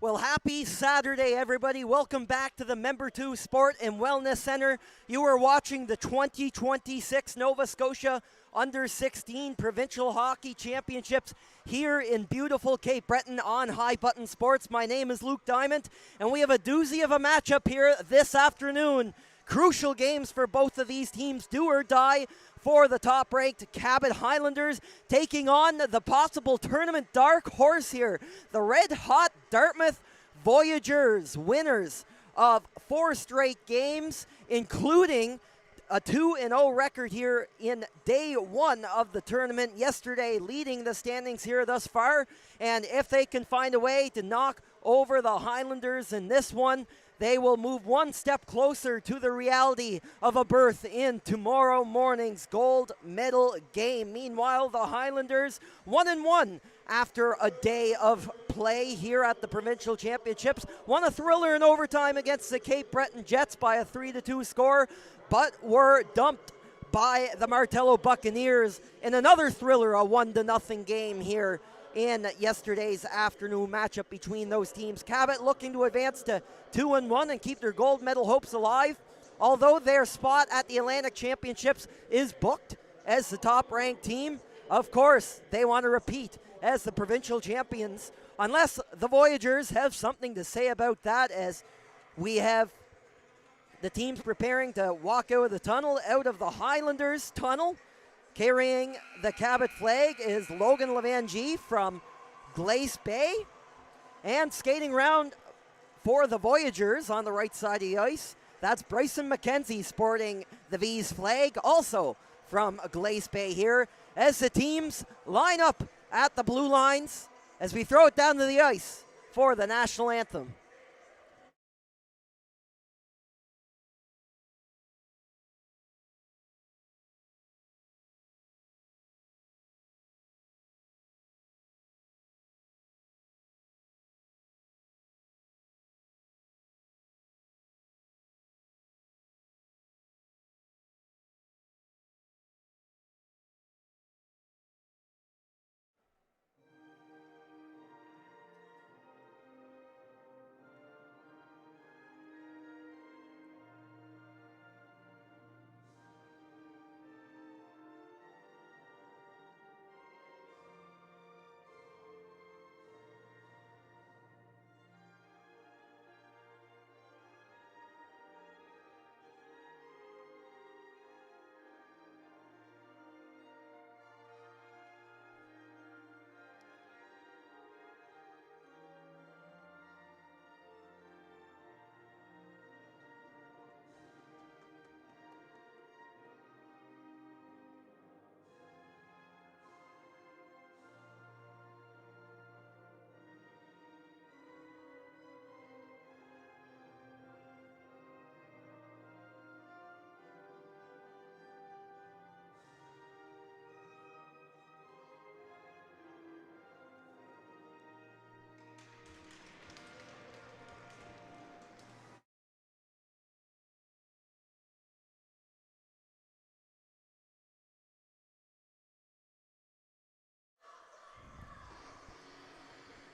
Well, happy Saturday, everybody. Welcome back to the Member 2 Sport and Wellness Center. You are watching the 2026 Nova Scotia Under-16 Provincial Hockey Championships here in beautiful Cape Breton on High Button Sports. My name is Luke Diamond, and we have a doozy of a matchup here this afternoon. Crucial games for both of these teams, do or die for the top-ranked Cabot Highlanders, taking on the possible tournament dark horse here, the red-hot Dartmouth Voyagers, winners of 4 straight games, including a 2-0 record here in day 1 of the tournament yesterday, leading the standings here thus far. And if they can find a way to knock over the Highlanders in this one, they will move one step closer to the reality of a berth in tomorrow morning's gold medal game. Meanwhile, the Highlanders 1-1 after a day of play here at the Provincial Championships. Won a thriller in overtime against the Cape Breton Jets by a 3-2 score, but were dumped by the Martello Buccaneers in another thriller, a 1-0 game here in yesterday's afternoon matchup between those teams. Cabot looking to advance to 2-1 and keep their gold medal hopes alive, although their spot at the Atlantic Championships is booked as the top-ranked team. Of course, they want to repeat as the provincial champions, unless the Voyagers have something to say about that, as we have the teams preparing to walk out of the tunnel, out of the Highlanders tunnel. Carrying the Cabot flag is Logan Levangie from Glace Bay. And skating around for the Voyagers on the right side of the ice, that's Bryson McKenzie sporting the V's flag, also from Glace Bay here, as the teams line up at the blue lines as we throw it down to the ice for the national anthem.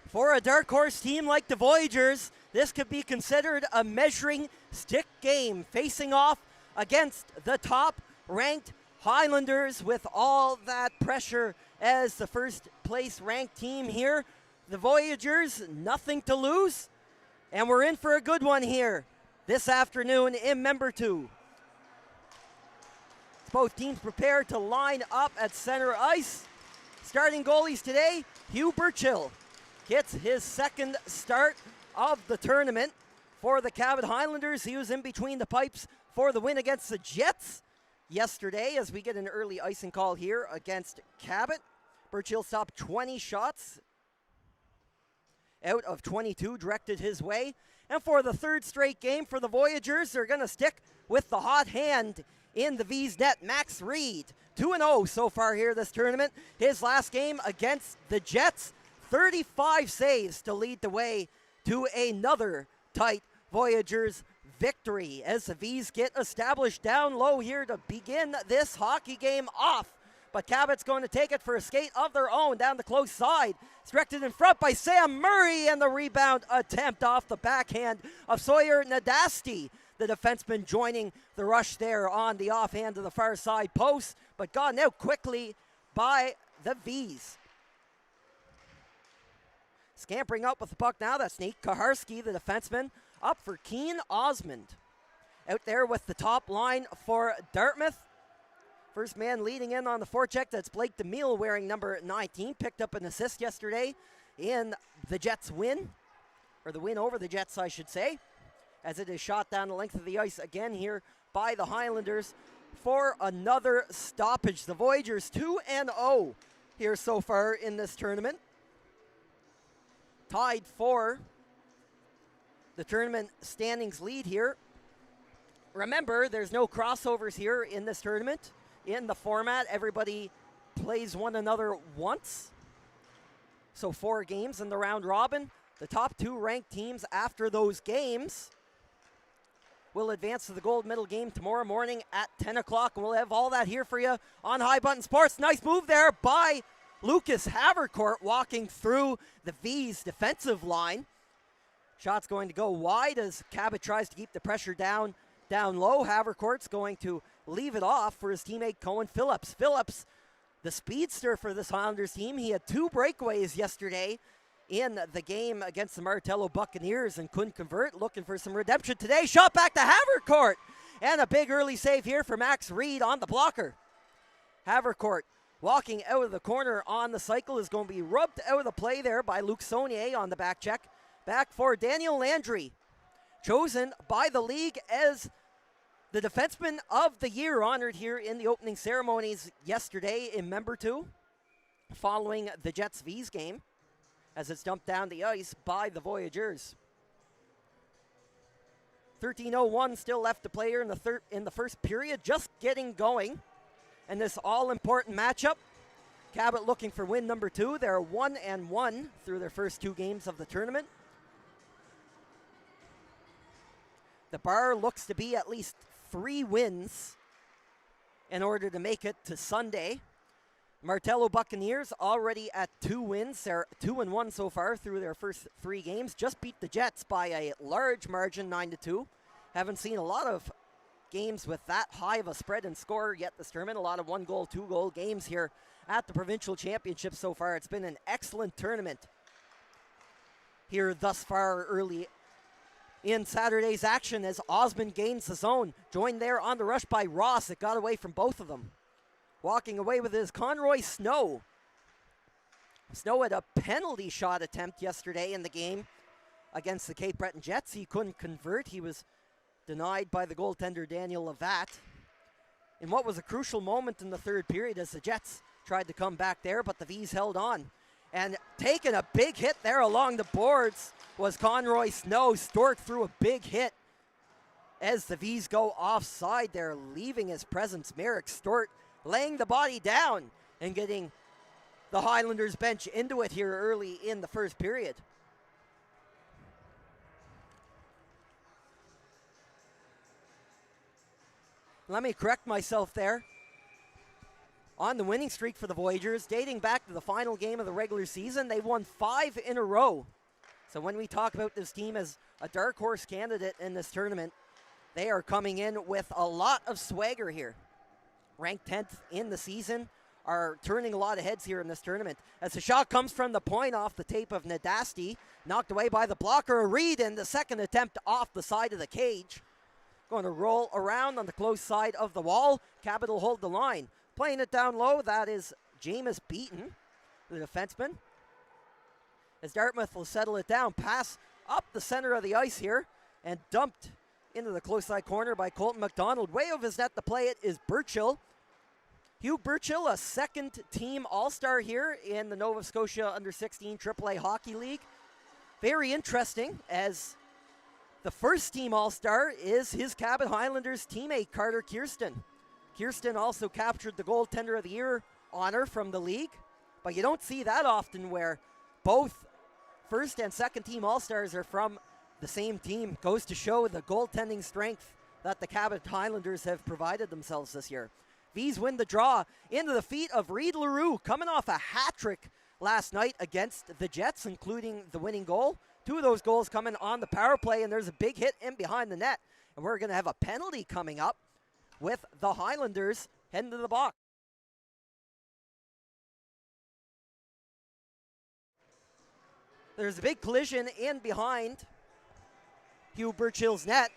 For a dark horse team like the Voyagers, this could be considered a measuring stick game, facing off against the top-ranked Highlanders with all that pressure as the first-place ranked team here. The Voyagers, nothing to lose, and we're in for a good one here this afternoon in Member 2. Both teams prepared to line up at center ice. Starting goalies today, Hugh Burchill gets his second start of the tournament for the Cabot Highlanders. He was in between the pipes for the win against the Jets yesterday, as we get an early icing call here against Cabot. Burchill stopped 20 shots out of 22 directed his way. And for the third straight game for the Voyagers, they're going to stick with the hot hand in the V's net, Max Reed. 2-0 so far here this tournament. His last game against the Jets, 35 saves to lead the way to another tight Voyagers victory, as the V's get established down low here to begin this hockey game off. but Cabot's going to take it for a skate of their own down the close side. It's directed in front by Sam Murray, and the rebound attempt off the backhand of Sawyer Nadasti. The defenseman joining the rush there on the offhand of the far side post, but gotten out quickly by the V's. Scampering up with the puck now, that's Nate Kaharski, the defenseman, up for Keen Osmond. Out there with the top line for Dartmouth. First man leading in on the forecheck, that's Blake DeMille wearing number 19. Picked up an assist yesterday in the Jets win, or the win over the Jets, I should say, as it is shot down the length of the ice again here by the Highlanders for another stoppage. The Voyagers 2-0 here so far in this tournament. Tied for the tournament standings lead here. Remember, there's no crossovers here in this tournament. In the format, everybody plays one another once. So 4 games in the round robin. The top 2 ranked teams after those games will advance to the gold medal game tomorrow morning at 10 o'clock. We'll have all that here for you on High Button Sports. Nice move there by Lucas Havercourt walking through the V's defensive line. Shot's going to go wide as Cabot tries to keep the pressure down low. Havercourt's going to leave it off for his teammate Cohen Phillips. Phillips, the speedster for this Highlanders team, he had 2 breakaways yesterday in the game against the Martello Buccaneers and couldn't convert. Looking for some redemption today. Shot back to Havercourt. And a big early save here for Max Reed on the blocker. Havercourt walking out of the corner on the cycle is going to be rubbed out of the play there by Luc Saunier on the back check. Back for Daniel Landry, chosen by the league as the defenseman of the year, honored here in the opening ceremonies yesterday in Member 2, following the Jets V's game, as it's dumped down the ice by the Voyagers. 13:01 still left to play here in the first period, just getting going. And this all-important matchup, Cabot looking for win number 2. They're 1-1 through their first 2 games of the tournament. The bar looks to be at least 3 wins in order to make it to Sunday. Martello Buccaneers already at 2 wins. They're 2-1 so far through their first 3 games. Just beat the Jets by a large margin, 9-2. Haven't seen a lot of games with that high of a spread and score yet this tournament. A lot of 1-goal, 2-goal games here at the Provincial Championship so far. It's been an excellent tournament here thus far early in Saturday's action as Osmond gains the zone. Joined there on the rush by Ross. It got away from both of them. Walking away with his Conroy Snow. Snow had a penalty shot attempt yesterday in the game against the Cape Breton Jets. He couldn't convert. He was denied by the goaltender Daniel Lavat in what was a crucial moment in the third period as the Jets tried to come back there, but the V's held on. And taking a big hit there along the boards was Conroy Snow. Stork threw a big hit as the V's go offside there, leaving his presence. Merrick Stort laying the body down and getting the Highlanders bench into it here early in the first period. Let me correct myself there. On the winning streak for the Voyagers, dating back to the final game of the regular season, they've won 5 in a row. So when we talk about this team as a dark horse candidate in this tournament, they are coming in with a lot of swagger here. Ranked 10th in the season, are turning a lot of heads here in this tournament. As the shot comes from the point off the tape of Nadasti, knocked away by the blocker. Reed in the second attempt off the side of the cage. Going to roll around on the close side of the wall. Cabot will hold the line. Playing it down low, that is Jameis Beaton, the defenseman. As Dartmouth will settle it down. Pass up the center of the ice here and dumped into the close side corner by Colton McDonald. Way over his net to play it is Burchill. Hugh Burchill, a second-team All-Star here in the Nova Scotia Under-16 AAA Hockey League. Very interesting, as the first-team All-Star is his Cabot Highlanders teammate, Carter Kirsten. Kirsten also captured the Goaltender of the Year honor from the league, but you don't see that often where both first and second-team All-Stars are from the same team. Goes to show the goaltending strength that the Cabot Highlanders have provided themselves this year. V's win the draw into the feet of Reed LaRue, coming off a hat trick last night against the Jets, including the winning goal. 2 of those goals coming on the power play, and there's a big hit in behind the net. And we're going to have a penalty coming up with the Highlanders heading to the box. There's a big collision in behind Hugh Burchill's net.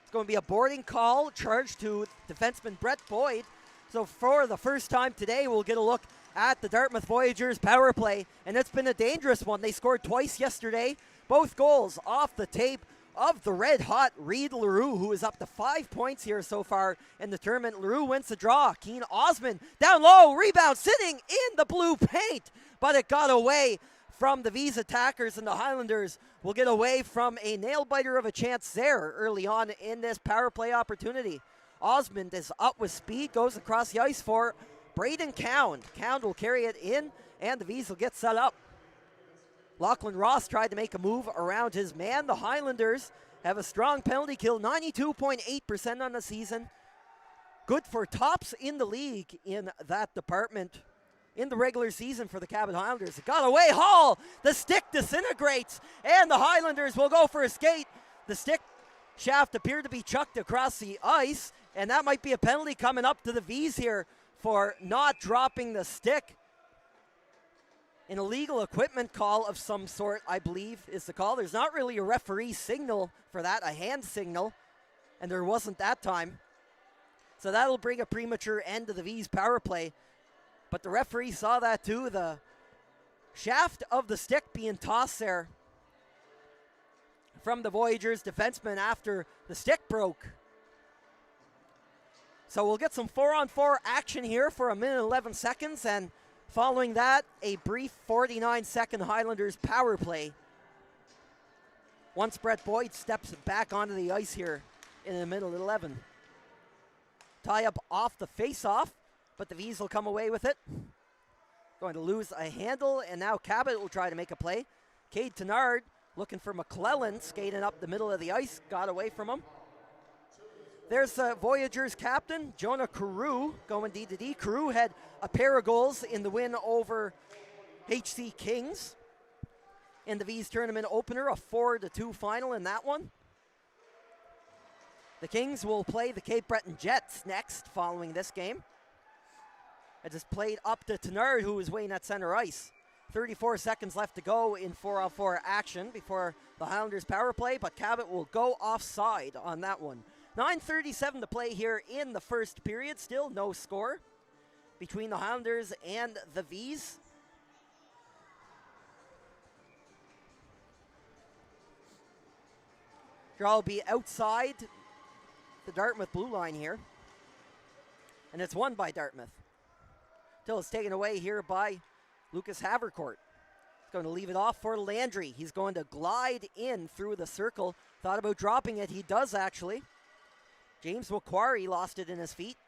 It's going to be a boarding call charged to defenseman Brett Boyd. So for the first time today, we'll get a look at the Dartmouth Voyagers power play, and it's been a dangerous one. They scored twice yesterday, both goals off the tape of the red-hot Reed LaRue, who is up to 5 points here so far in the tournament. LaRue wins the draw. Keen Osmond down low, rebound sitting in the blue paint, but it got away from the V's attackers, and the Highlanders will get away from a nail-biter of a chance there early on in this power play opportunity. Osmond is up with speed, goes across the ice for Braden Cound. Cound will carry it in, and the V's will get set up. Lachlan Ross tried to make a move around his man. The Highlanders have a strong penalty kill, 92.8% on the season. Good for tops in the league in that department in the regular season for the Cabot Highlanders. It got away, Hall! The stick disintegrates, and the Highlanders will go for a skate. The stick shaft appeared to be chucked across the ice, and that might be a penalty coming up to the V's here for not dropping the stick. An illegal equipment call of some sort, I believe, is the call. There's not really a referee signal for that, a hand signal, and there wasn't that time. So that'll bring a premature end to the V's power play. But the referee saw that too, the shaft of the stick being tossed there from the Voyagers defenseman after the stick broke. So we'll get some 4-on-4 action here for 1 minute and 11 seconds, and following that, a brief 49-second Highlanders power play. Once Brett Boyd steps back onto the ice here in the middle of 11. Tie up off the face-off, but the V's will come away with it. Going to lose a handle, and now Cabot will try to make a play. Cade Tenard looking for McClellan, skating up the middle of the ice, got away from him. There's the Voyagers captain, Jonah Carew, going D-to-D. Carew had a pair of goals in the win over HC Kings in the V's tournament opener, a 4-2 final in that one. The Kings will play the Cape Breton Jets next following this game. It is played up to Tenard, who is waiting at center ice. 34 seconds left to go in 4-on-4 action before the Highlanders power play, but Cabot will go offside on that one. 9:37 to play here in the first period. Still no score between the Highlanders and the V's. Draw will be outside the Dartmouth blue line here. And it's won by Dartmouth. Till it's taken away here by Lucas Havercourt. He's going to leave it off for Landry. He's going to glide in through the circle. Thought about dropping it. He does actually. James Macquarie lost it in his feet.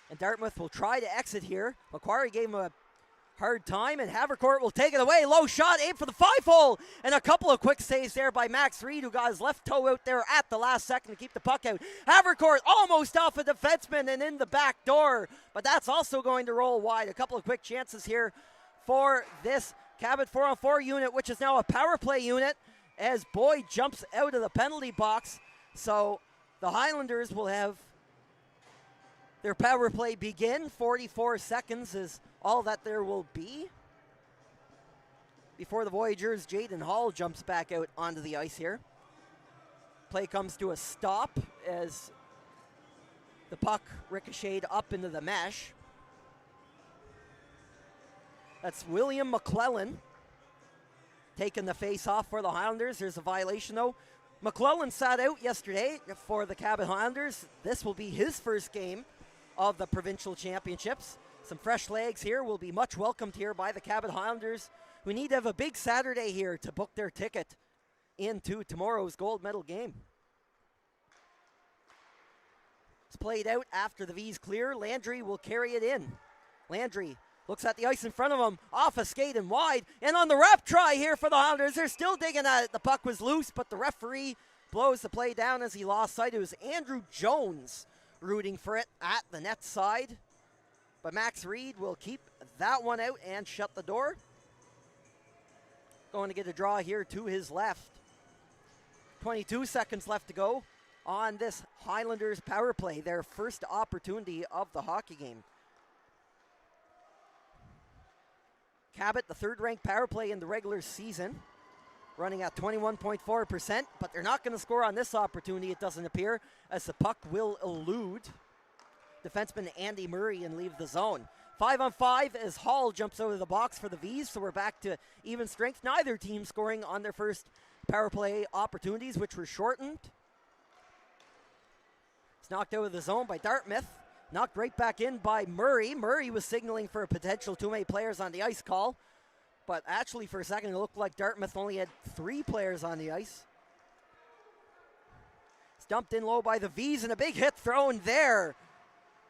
And Dartmouth will try to exit here. Macquarie gave him a hard time, and Havercourt will take it away. Low shot, aim for the 5-hole. And a couple of quick saves there by Max Reed, who got his left toe out there at the last second to keep the puck out. Havercourt almost off a defenseman and in the back door, but that's also going to roll wide. A couple of quick chances here for this Cabot 4-on-4 unit, which is now a power play unit, as Boyd jumps out of the penalty box. So the Highlanders will have their power play begin. 44 seconds is all that there will be before the Voyagers' Jaden Hall jumps back out onto the ice here. Play comes to a stop as the puck ricocheted up into the mesh. That's William McClellan taking the face off for the Highlanders. There's a violation though. McClellan sat out yesterday for the Cabot Highlanders. This will be his first game of the provincial championships. Some fresh legs here will be much welcomed here by the Cabot Highlanders, who need to have a big Saturday here to book their ticket into tomorrow's gold medal game. It's played out after the V's clear. Landry will carry it in. Landry looks at the ice in front of him, off a skate and wide, and on the wrap try here for the Highlanders. They're still digging at it. The puck was loose, but the referee blows the play down as he lost sight. It was Andrew Jones rooting for it at the net side. But Max Reed will keep that one out and shut the door. Going to get a draw here to his left. 22 seconds left to go on this Highlanders power play, their first opportunity of the hockey game. Cabot, the third-ranked power play in the regular season, running at 21.4%, but they're not going to score on this opportunity, it doesn't appear, as the puck will elude defenseman Andy Murray and leave the zone. 5-on-5 as Hall jumps out of the box for the V's, so we're back to even strength. Neither team scoring on their first power play opportunities, which were shortened. It's knocked out of the zone by Dartmouth. Knocked right back in by Murray. Murray was signaling for a potential too many players on the ice call, but actually for a second it looked like Dartmouth only had 3 players on the ice. It's dumped in low by the V's, and a big hit thrown there.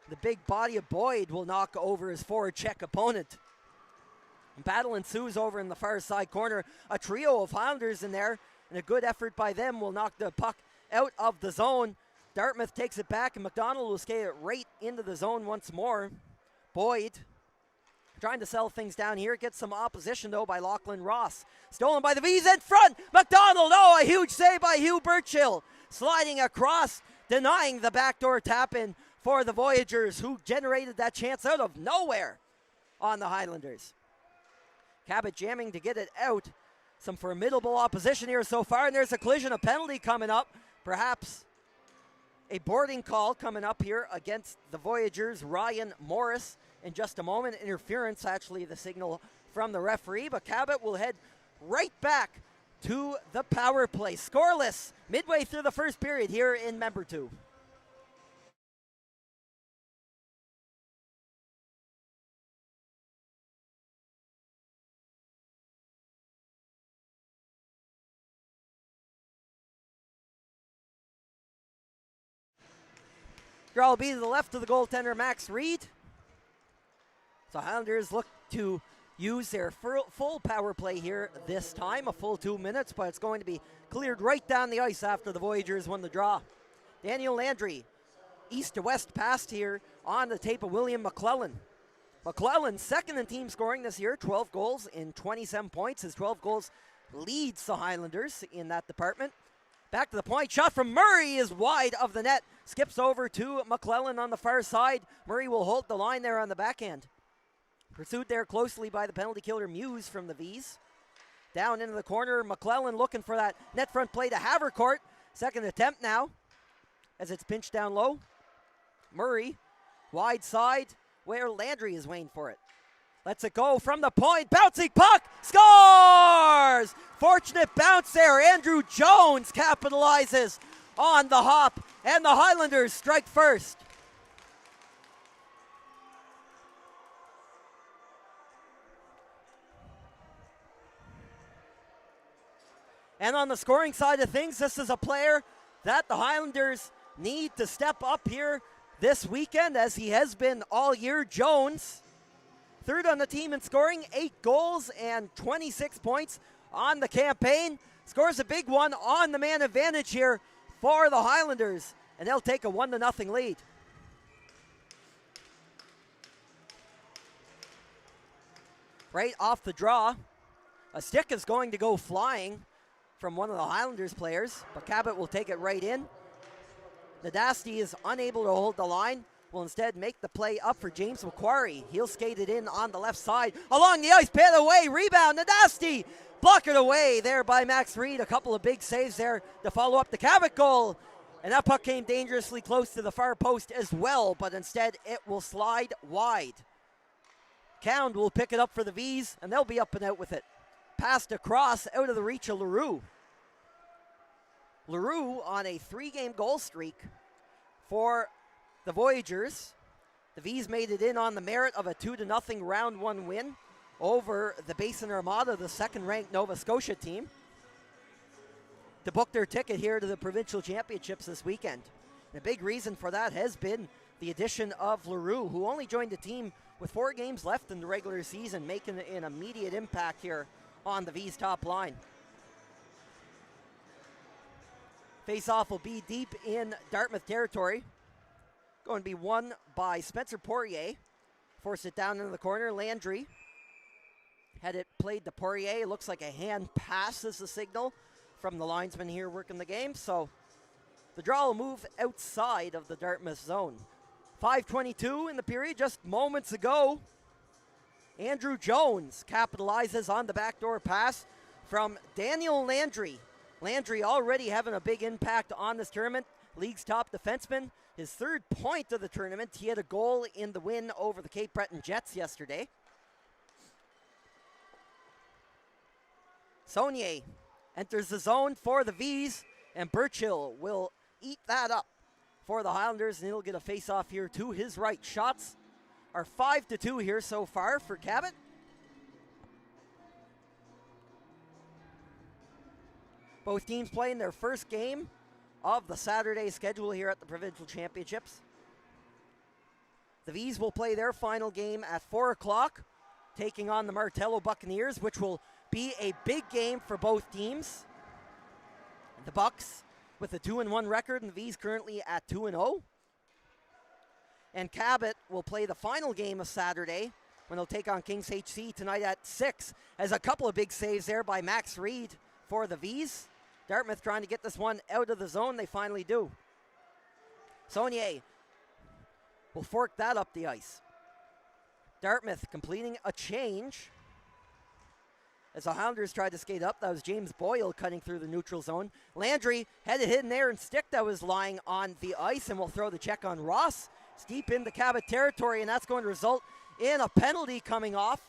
The big body of Boyd will knock over his forward check opponent. Battle ensues over in the far side corner. A trio of Highlanders in there, and a good effort by them will knock the puck out of the zone. Dartmouth takes it back, and McDonald will skate it right into the zone once more. Boyd trying to settle things down here. Gets some opposition, though, by Lachlan Ross. Stolen by the V's in front. McDonald, a huge save by Hugh Burchill. Sliding across, denying the backdoor tap-in for the Voyagers, who generated that chance out of nowhere on the Highlanders. Cabot jamming to get it out. Some formidable opposition here so far, and there's a collision, a penalty coming up. Perhaps a boarding call coming up here against the Voyagers. Ryan Morris in just a moment. Interference, actually, the signal from the referee, but Cabot will head right back to the power play. Scoreless midway through the first period here in Member 2. Draw will be to the left of the goaltender, Max Reed. So Highlanders look to use their full power play here this time, a full 2 minutes, but it's going to be cleared right down the ice after the Voyagers won the draw. Daniel Landry, east to west pass here on the tape of William McClellan. McClellan, second in team scoring this year, 12 goals in 27 points. His 12 goals leads the Highlanders in that department. Back to the point, shot from Murray is wide of the net. Skips over to McClellan on the far side. Murray will hold the line there on the backhand. Pursued there closely by the penalty killer Muse from the V's. Down into the corner, McClellan looking for that net front play to Havercourt. Second attempt now as it's pinched down low. Murray, wide side, where Landry is waiting for it. Lets it go from the point, bouncing puck, scores! Fortunate bounce there, Andrew Jones capitalizes on the hop, and the Highlanders strike first. And on the scoring side of things, this is a player that the Highlanders need to step up here this weekend, as he has been all year. Jones, third on the team in scoring, 8 goals and 26 points on the campaign. Scores a big one on the man advantage here for the Highlanders, and they'll take a 1-0 lead. Right off the draw, a stick is going to go flying from one of the Highlanders players, but Cabot will take it right in. Nadasti is unable to hold the line, will instead make the play up for James Macquarie. He'll skate it in on the left side, along the ice, pit away, rebound, Nadasti, block it away there by Max Reed. A couple of big saves there to follow up the Cabot goal, and that puck came dangerously close to the far post as well, but instead it will slide wide. Cound will pick it up for the V's, and they'll be up and out with it. Passed across, out of the reach of LaRue. LaRue on a 3-game goal streak for the Voyagers. The V's made it in on the merit of a 2-0 round 1 win over the Basin Armada, the second-ranked Nova Scotia team, to book their ticket here to the provincial championships this weekend. And a big reason for that has been the addition of LaRue, who only joined the team with 4 games left in the regular season, making an immediate impact here on the V's top line. Face-off will be deep in Dartmouth territory. Going to be won by Spencer Poirier. Forced it down into the corner. Landry had it played to Poirier. It looks like a hand pass is the signal from the linesman here working the game. So the draw will move outside of the Dartmouth zone. 5:22 in the period, just moments ago. Andrew Jones capitalizes on the backdoor pass from Daniel Landry. Landry already having a big impact on this tournament. League's top defenseman. His third point of the tournament. He had a goal in the win over the Cape Breton Jets yesterday. Saunier enters the zone for the V's, and Burchill will eat that up for the Highlanders, and he'll get a face-off here to his right. Shots are 5-2 here so far for Cabot. Both teams playing their first game of the Saturday schedule here at the Provincial Championships. The V's will play their final game at 4 o'clock, taking on the Martello Buccaneers, which will be a big game for both teams. The Bucks with a 2-1 record, and the V's currently at 2-0. And Cabot will play the final game of Saturday when they'll take on Kings HC tonight at 6. As a couple of big saves there by Max Reed for the V's. Dartmouth trying to get this one out of the zone. They finally do. Saunier will fork that up the ice. Dartmouth completing a change. As the Highlanders tried to skate up, that was James Boyle cutting through the neutral zone. Landry had it hidden there and stick that was lying on the ice, and will throw the check on Ross. It's deep into Cabot territory, and that's going to result in a penalty coming off.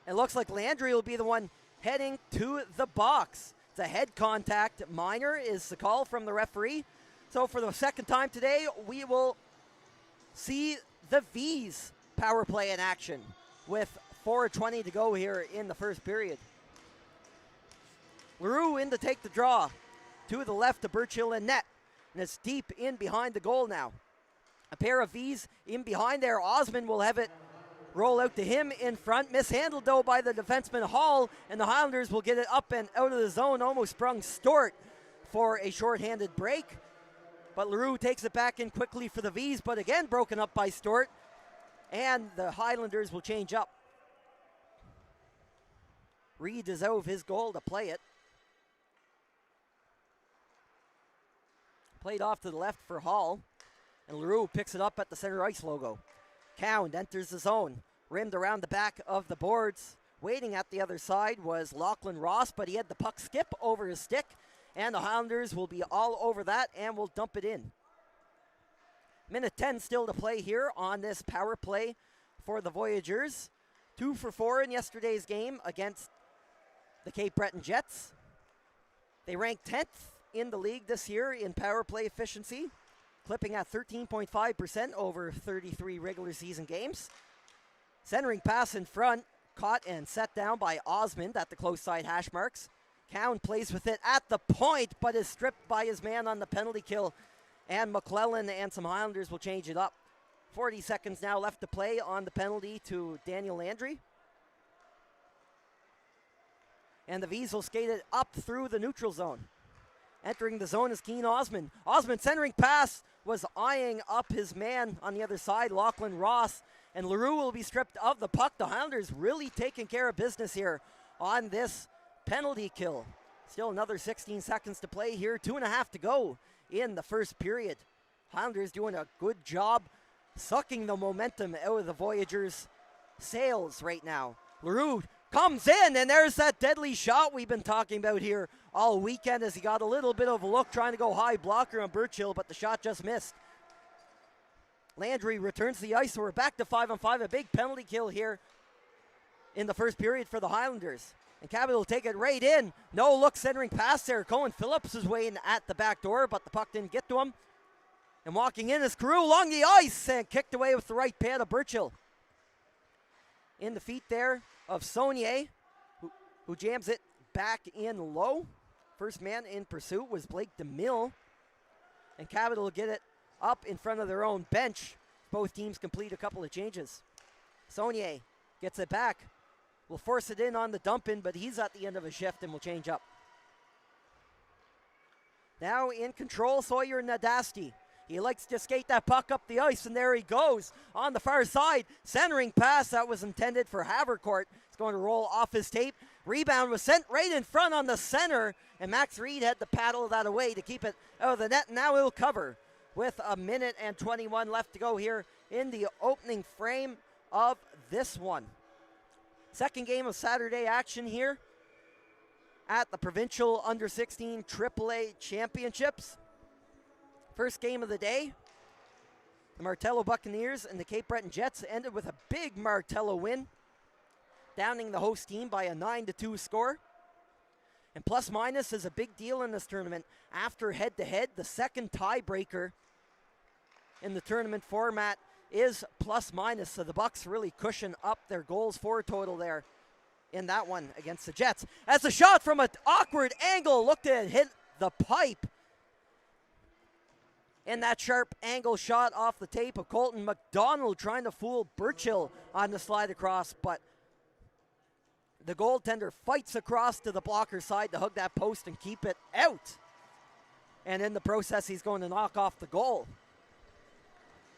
It looks like Landry will be the one heading to the box. It's a head contact minor is the call from the referee. So for the second time today, we will see the V's power play in action with 4:20 to go here in the first period. LaRue in to take the draw. To the left to Burchill and net. And it's deep in behind the goal now. A pair of V's in behind there. Osmond will have it roll out to him in front. Mishandled though by the defenseman Hall, and the Highlanders will get it up and out of the zone. Almost sprung Stort for a shorthanded break. But LaRue takes it back in quickly for the V's, but again broken up by Stort. And the Highlanders will change up. Reed is out of his goal to play it. Played off to the left for Hall. And LaRue picks it up at the center ice logo. Cound enters the zone. Rimmed around the back of the boards. Waiting at the other side was Lachlan Ross, but he had the puck skip over his stick. And the Highlanders will be all over that and will dump it in. Minute 10 still to play here on this power play for the Voyagers. 2 for 4 in yesterday's game against the Cape Breton Jets. They ranked 10th in the league this year in power play efficiency, clipping at 13.5% over 33 regular season games. Centering pass in front, caught and set down by Osmond at the close side hash marks. Cowan plays with it at the point, but is stripped by his man on the penalty kill. And McClellan and some Highlanders will change it up. 40 seconds now left to play on the penalty to Daniel Landry. And the V's will skate it up through the neutral zone. Entering the zone is Keen Osmond. Osmond centering pass was eyeing up his man on the other side, Lachlan Ross. And LaRue will be stripped of the puck. The Highlanders really taking care of business here on this penalty kill. Still another 16 seconds to play here. 2.5 to go in the first period. Highlanders doing a good job sucking the momentum out of the Voyagers' sails right now. LaRue comes in, and there's that deadly shot we've been talking about here all weekend as he got a little bit of a look trying to go high blocker on Burchill, but the shot just missed. Landry returns to the ice, so we're back to 5-on-5. A big penalty kill here in the first period for the Highlanders. And Cabot will take it right in. No look centering pass there. Cohen Phillips is waiting at the back door, but the puck didn't get to him. And walking in is Carew along the ice and kicked away with the right pad of Burchill. In the feet there of Saunier, who jams it back in low. First man in pursuit was Blake DeMille. And Cabot will get it up in front of their own bench. Both teams complete a couple of changes. Saunier gets it back. Will force it in on the dump in, but he's at the end of a shift and will change up. Now in control, Sawyer Nadasti. He likes to skate that puck up the ice, and there he goes on the far side. Centering pass that was intended for Havercourt. It's going to roll off his tape. Rebound was sent right in front on the center, and Max Reed had to paddle that away to keep it out of the net. Now he'll cover with 1:21 left to go here in the opening frame of this one. Second game of Saturday action here at the Provincial Under-16 AAA Championships. First game of the day, the Martello Buccaneers and the Cape Breton Jets ended with a big Martello win, downing the host team by a 9-2 score. And plus minus is a big deal in this tournament. After head-to-head, the second tiebreaker in the tournament format is plus minus, so the Bucks really cushion up their goals for total there in that one against the Jets. As the shot from an awkward angle looked to hit the pipe, and that sharp angle shot off the tape of Colton McDonald trying to fool Burchill on the slide across, but the goaltender fights across to the blocker side to hug that post and keep it out. And in the process, he's going to knock off the goal.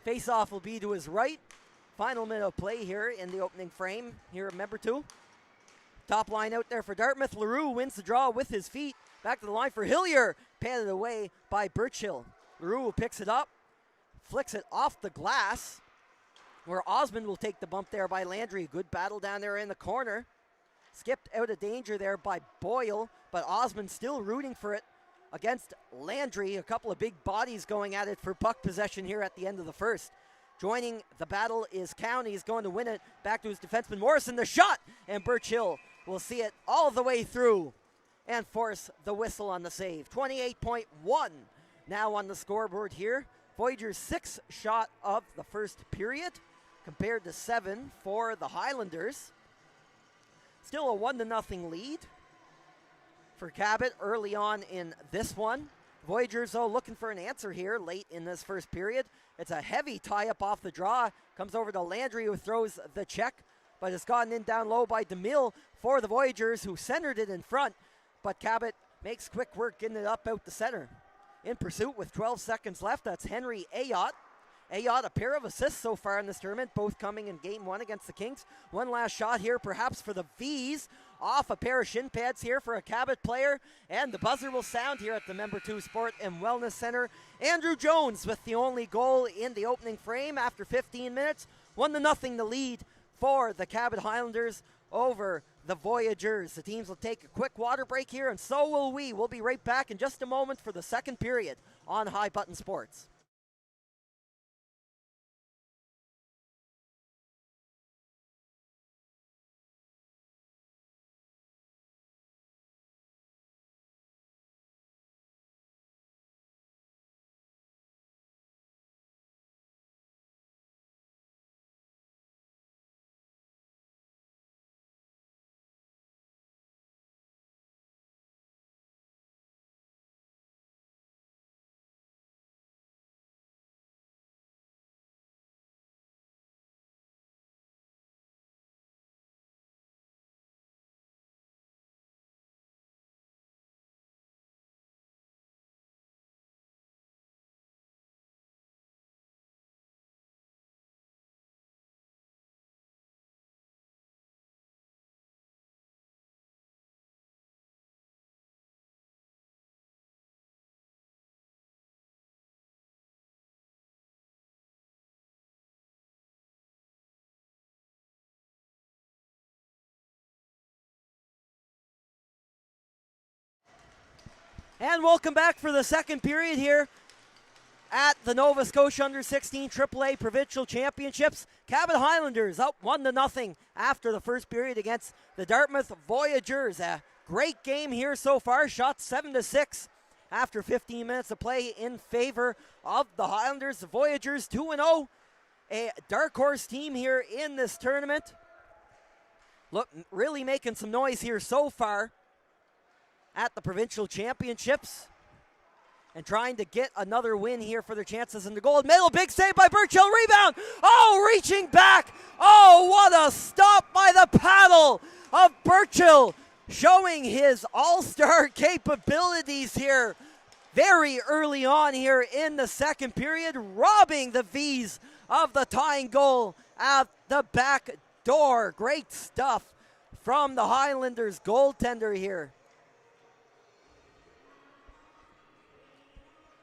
Face-off will be to his right. Final minute of play here in the opening frame here at member 2. Top line out there for Dartmouth. Leroux wins the draw with his feet. Back to the line for Hillier. Patted away by Burchill. Leroux picks it up, flicks it off the glass, where Osmond will take the bump there by Landry. Good battle down there in the corner. Skipped out of danger there by Boyle, but Osmond still rooting for it against Landry. A couple of big bodies going at it for puck possession here at the end of the first. Joining the battle is County. He's going to win it back to his defenseman Morrison. The shot, and Burchill will see it all the way through and force the whistle on the save. 28.1 now on the scoreboard here. Voyaguers' 6th shot of the first period compared to 7 for the Highlanders. Still a 1-0 lead for Cabot early on in this one. Voyagers, though, looking for an answer here late in this first period. It's a heavy tie-up off the draw. Comes over to Landry, who throws the check, but it's gotten in down low by DeMille for the Voyagers, who centered it in front. But Cabot makes quick work getting it up out the center. In pursuit with 12 seconds left, that's Henry Ayotte. Ayotte, a pair of assists so far in this tournament, both coming in game 1 against the Kings. One last shot here, perhaps for the V's. Off a pair of shin pads here for a Cabot player. And the buzzer will sound here at the Member 2 Sport and Wellness Center. Andrew Jones with the only goal in the opening frame after 15 minutes. 1-0 the lead for the Cabot Highlanders over the Voyagers. The teams will take a quick water break here, and so will we. We'll be right back in just a moment for the second period on High Button Sports. And welcome back for the second period here at the Nova Scotia Under-16 AAA Provincial Championships. Cabot Highlanders up 1-0 after the first period against the Dartmouth Voyagers. A great game here so far. Shot 7-6 after 15 minutes of play in favor of the Highlanders. The Voyagers 2-0, a dark horse team here in this tournament. Look, really making some noise here so far at the Provincial Championships, and trying to get another win here for their chances in the gold medal. Big save by Burchill, rebound! Oh, reaching back! Oh, what a stop by the paddle of Burchill, showing his all-star capabilities here. very early on here in the second period, robbing the V's of the tying goal at the back door. Great stuff from the Highlanders goaltender here.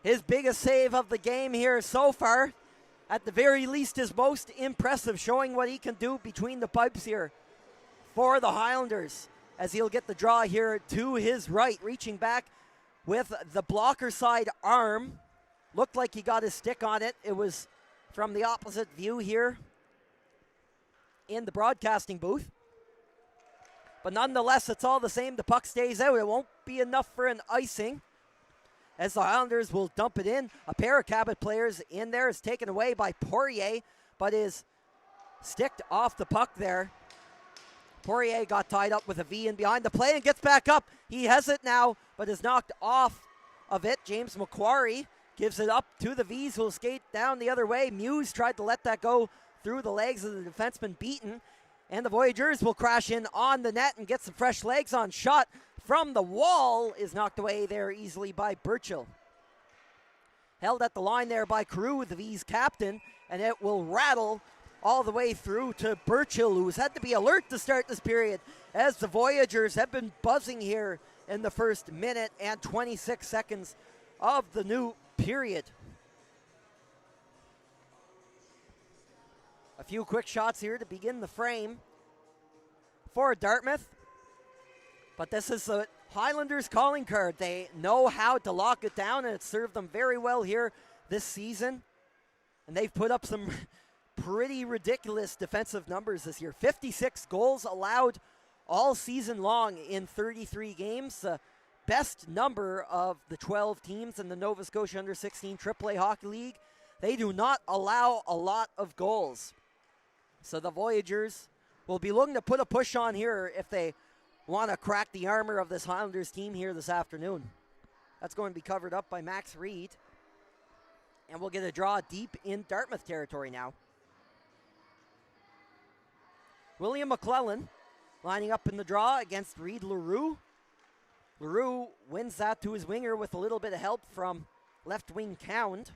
His biggest save of the game here so far. At the very least, his most impressive, showing what he can do between the pipes here for the Highlanders, as he'll get the draw here to his right, reaching back with the blocker side arm. Looked like he got his stick on it. It was from the opposite view here in the broadcasting booth. But nonetheless, it's all the same. The puck stays out. It won't be enough for an icing, as the Highlanders will dump it in. A pair of Cabot players in there is taken away by Poirier, but is sticked off the puck there. Poirier got tied up with a V in behind the play and gets back up. He has it now, but is knocked off of it. James Macquarie gives it up to the V's, who will skate down the other way. Muse tried to let that go through the legs of the defenseman, Beaton. And the Voyagers will crash in on the net and get some fresh legs on. Shot from the wall is knocked away there easily by Burchill. Held at the line there by Carew, the V's captain, and it will rattle all the way through to Burchill, who's had to be alert to start this period, as the Voyagers have been buzzing here in the first minute and 26 seconds of the new period. A few quick shots here to begin the frame for Dartmouth. But this is the Highlanders calling card. They know how to lock it down, and it's served them very well here this season. And they've put up some pretty ridiculous defensive numbers this year. 56 goals allowed all season long in 33 games. Best number of the 12 teams in the Nova Scotia Under-16 AAA Hockey League. They do not allow a lot of goals. So the Voyagers will be looking to put a push on here if they want to crack the armor of this Highlanders team here this afternoon. That's going to be covered up by Max Reed. And we'll get a draw deep in Dartmouth territory now. William McClellan lining up in the draw against Reed Leroux. Leroux wins that to his winger with a little bit of help from left wing Cound.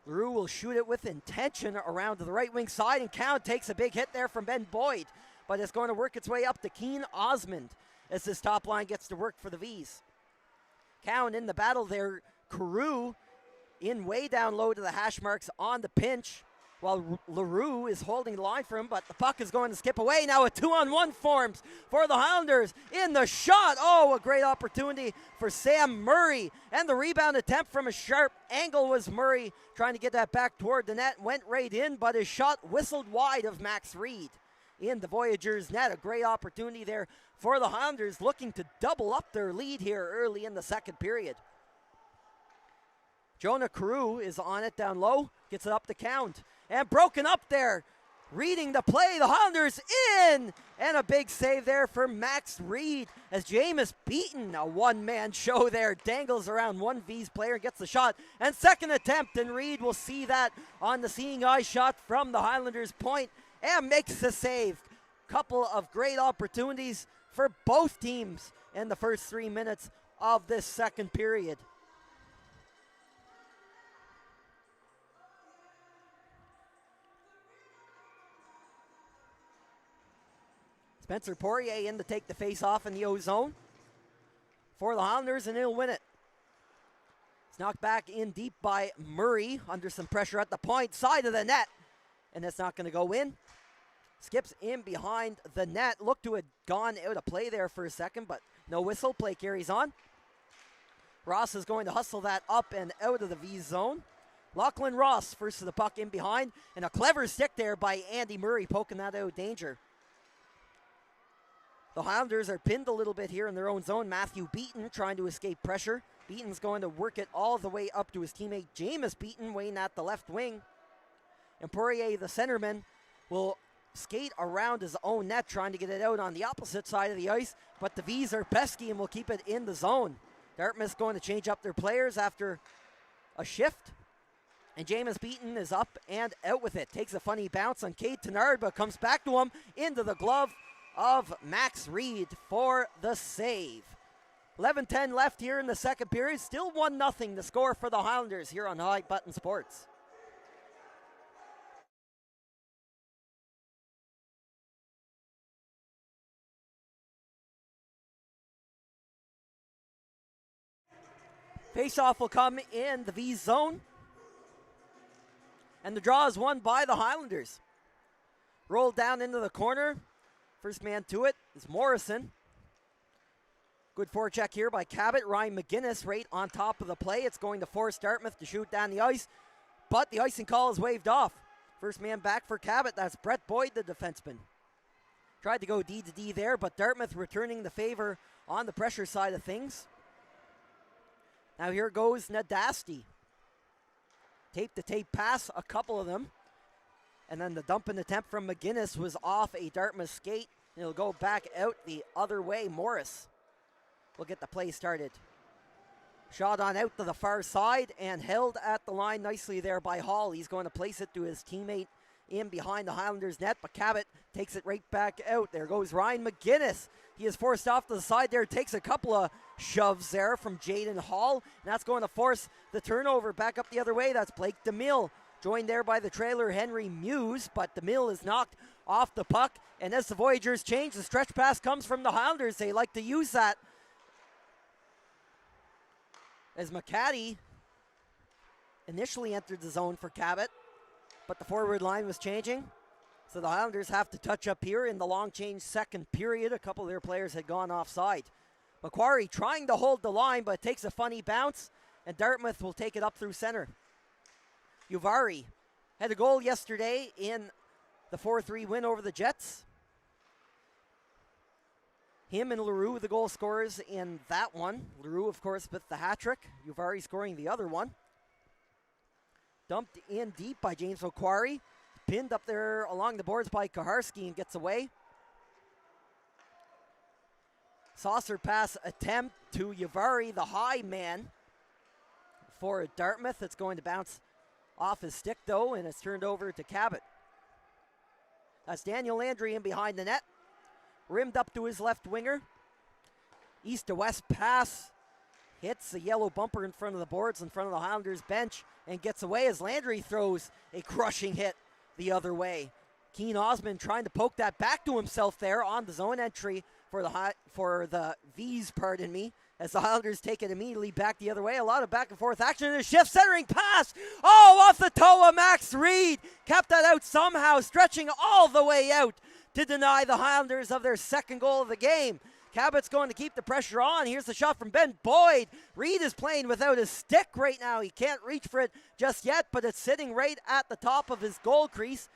Leroux will shoot it with intention around to the right wing side, and Cound takes a big hit there from Ben Boyd, but it's going to work its way up to Keen Osmond as this top line gets to work for the V's. Cound in the battle there. Carew in way down low to the hash marks on the pinch, while Leroux is holding the line for him, but the puck is going to skip away. Now a 2-on-1 forms for the Highlanders in the shot. Oh, a great opportunity for Sam Murray. And the rebound attempt from a sharp angle was Murray trying to get that back toward the net. Went right in, but his shot whistled wide of Max Reed in the Voyagers' net. A great opportunity there for the Highlanders, looking to double up their lead here early in the second period. Jonah Carew is on it down low, gets it up to Count. And broken up there, reading the play, the Highlanders in, and a big save there for Max Reed as Jameis Beaton, a one-man show there, dangles around one V's player and gets the shot. And second attempt, and Reed will see that on the seeing eye shot from the Highlanders point and makes the save. Couple of great opportunities for both teams in the first 3 minutes of this second period. Spencer Poirier in to take the face-off in the O-zone for the Highlanders, and he'll win it. It's knocked back in deep by Murray under some pressure at the point side of the net, and it's not going to go in. Skips in behind the net. Looked to have gone out of play there for a second, but no whistle. Play carries on. Ross is going to hustle that up and out of the V zone. Lachlan Ross first to the puck in behind, and a clever stick there by Andy Murray poking that out of danger. The Highlanders are pinned a little bit here in their own zone. Matthew Beaton trying to escape pressure. Beaton's going to work it all the way up to his teammate Jameis Beaton, weighing at the left wing. And Poirier, the centerman, will skate around his own net, trying to get it out on the opposite side of the ice. But the V's are pesky and will keep it in the zone. Dartmouth's going to change up their players after a shift. And Jameis Beaton is up and out with it. Takes a funny bounce on Cade Tenard, but comes back to him into the glove of Max Reed for the save. 11:10 left here in the second period. Still 1-0 the score for the Highlanders here on High Button Sports. Face-off will come in the V zone. And the draw is won by the Highlanders. Rolled down into the corner. First man to it is Morrison. Good forecheck here by Cabot. Ryan McGinnis right on top of the play. It's going to force Dartmouth to shoot down the ice. But the icing call is waved off. First man back for Cabot. That's Brett Boyd, the defenseman. Tried to go D to D there, but Dartmouth returning the favor on the pressure side of things. Now here goes Nadasti. Tape-to-tape pass, a couple of them. And then the dumping attempt from McGinnis was off a Dartmouth skate. It'll go back out the other way. Morris will get the play started. Shot on out to the far side and held at the line nicely there by Hall. He's going to place it to his teammate in behind the Highlanders net, but Cabot takes it right back out. There goes Ryan McGinnis. He is forced off to the side there, takes a couple of shoves there from Jaden Hall, and that's going to force the turnover back up the other way. That's Blake DeMille, joined there by the trailer Henry Muse, but DeMille is knocked off the puck, and as the Voyagers change, the stretch pass comes from the Highlanders. They like to use that as McCaddy initially entered the zone for Cabot, but the forward line was changing. So the Highlanders have to touch up here in the long change second period. A couple of their players had gone offside. Macquarie trying to hold the line, but takes a funny bounce, and Dartmouth will take it up through center. Uvari had a goal yesterday in the 4-3 win over the Jets. Him and Leroux, the goal scorers in that one. Leroux, of course, with the hat trick. Uvari scoring the other one. Dumped in deep by James Macquarie. Pinned up there along the boards by Kaharski and gets away. Saucer pass attempt to Uvari, the high man for Dartmouth. It's going to bounce off his stick though, and it's turned over to Cabot. That's Daniel Landry in behind the net. Rimmed up to his left winger. East to west pass. Hits the yellow bumper in front of the boards in front of the Highlanders bench and gets away as Landry throws a crushing hit the other way. Keen Osmond trying to poke that back to himself there on the zone entry for the V's, pardon me, as the Highlanders take it immediately back the other way. A lot of back and forth action and a shift centering pass. Oh, off the toe of Max Reed. Kept that out somehow, stretching all the way out to deny the Highlanders of their second goal of the game. Cabot's going to keep the pressure on. Here's the shot from Ben Boyd. Reed is playing without his stick right now. He can't reach for it just yet, but it's sitting right at the top of his goal crease.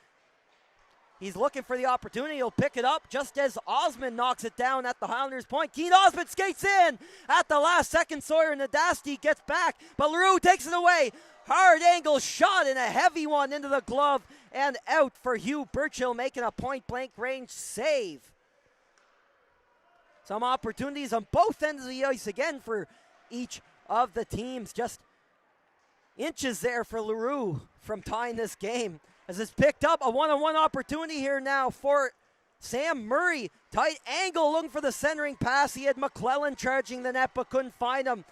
He's looking for the opportunity. He'll pick it up just as Osmond knocks it down at the Highlanders' point. Keen Osmond skates in at the last second. Sawyer Nadasti gets back, but Leroux takes it away. Hard angle shot and a heavy one into the glove and out for Hugh Burchill, making a point-blank range save. Some opportunities on both ends of the ice again for each of the teams. Just inches there for Leroux from tying this game. As it's picked up, a one-on-one opportunity here now for Sam Murray. Tight angle looking for the centering pass. He had McClellan charging the net but couldn't find him.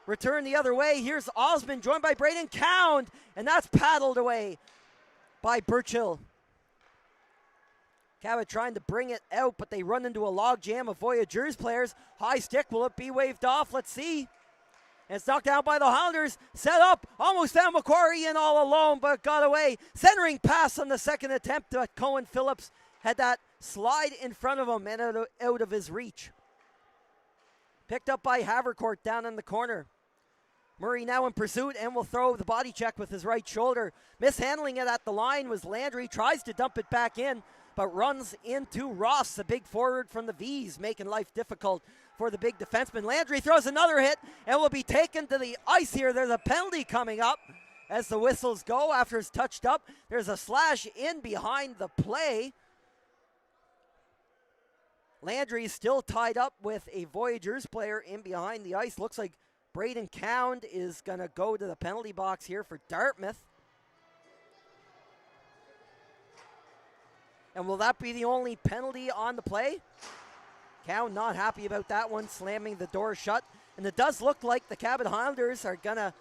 Return the other way. Here's Osmond joined by Braden Cound, and that's paddled away by Burchill. Cabot trying to bring it out, but they run into a log jam of Voyagers players. High stick, will it be waved off? Let's see. And it's knocked down by the Highlanders. Set up, almost found Macquarie in all alone, but got away. Centering pass on the second attempt, but Cohen Phillips had that slide in front of him and out of his reach. Picked up by Havercourt down in the corner. Murray now in pursuit and will throw the body check with his right shoulder. Mishandling it at the line was Landry. Tries to dump it back in, but runs into Ross, the big forward from the V's, making life difficult for the big defenseman. Landry throws another hit and will be taken to the ice here. There's a penalty coming up as the whistles go after it's touched up. There's a slash in behind the play. Landry is still tied up with a Voyagers player in behind the ice. Looks like Braden Cound is going to go to the penalty box here for Dartmouth. And will that be the only penalty on the play? Cowan not happy about that one, slamming the door shut. And it does look like the Cabot Highlanders are going to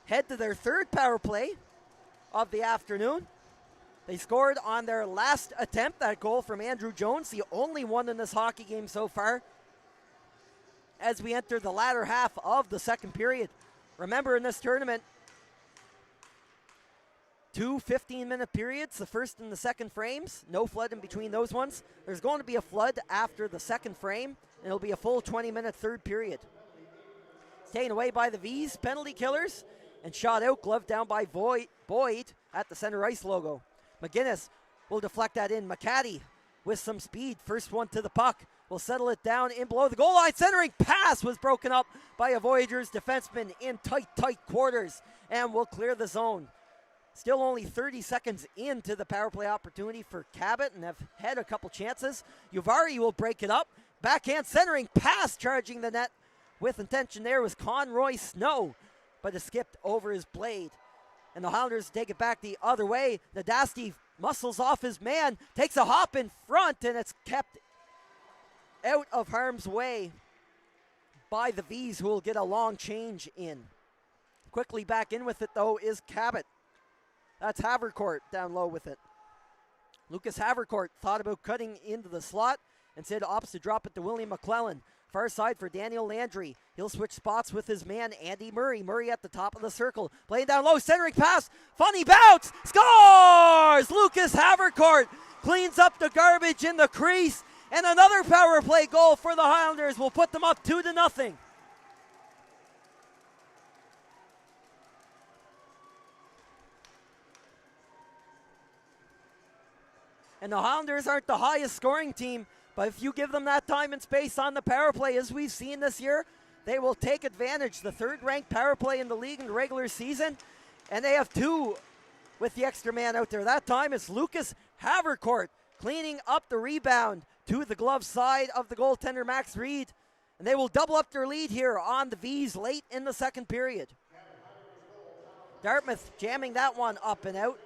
head to their third power play of the afternoon. They scored on their last attempt, that goal from Andrew Jones, the only one in this hockey game so far, as we enter the latter half of the second period. Remember, in this tournament, 2 15-minute periods, the first and the second frames. No flood in between those ones. There's going to be a flood after the second frame, and it'll be a full 20-minute third period. It's taken away by the V's, penalty killers, and shot out, glove down by Boyd at the center ice logo. McGinnis will deflect that in. McCaddy with some speed. First one to the puck. Will settle it down in below the goal line. Centering pass was broken up by a Voyagers defenseman in tight quarters, and will clear the zone. Still only 30 seconds into the power play opportunity for Cabot, and have had a couple chances. Uvari will break it up. Backhand centering pass charging the net with intention there was Conroy Snow, but it skipped over his blade. And the Highlanders take it back the other way. Nadasti muscles off his man, takes a hop in front, and it's kept out of harm's way by the V's, who will get a long change in. Quickly back in with it, though, is Cabot. That's Havercourt down low with it. Lucas Havercourt thought about cutting into the slot, and said opts to drop it to William McClellan. Far side for Daniel Landry. He'll switch spots with his man, Andy Murray. Murray at the top of the circle. Playing down low, centering pass. Funny bounce. Scores! Lucas Havercourt cleans up the garbage in the crease. And another power play goal for the Highlanders will put them up 2-0. And the Highlanders aren't the highest scoring team, but if you give them that time and space on the power play, as we've seen this year, they will take advantage. The third-ranked power play in the league in the regular season, and they have 2 with the extra man out there. That time it's Lucas Havercourt cleaning up the rebound to the glove side of the goaltender, Max Reed. And they will double up their lead here on the V's late in the second period. Dartmouth jamming that one up and out.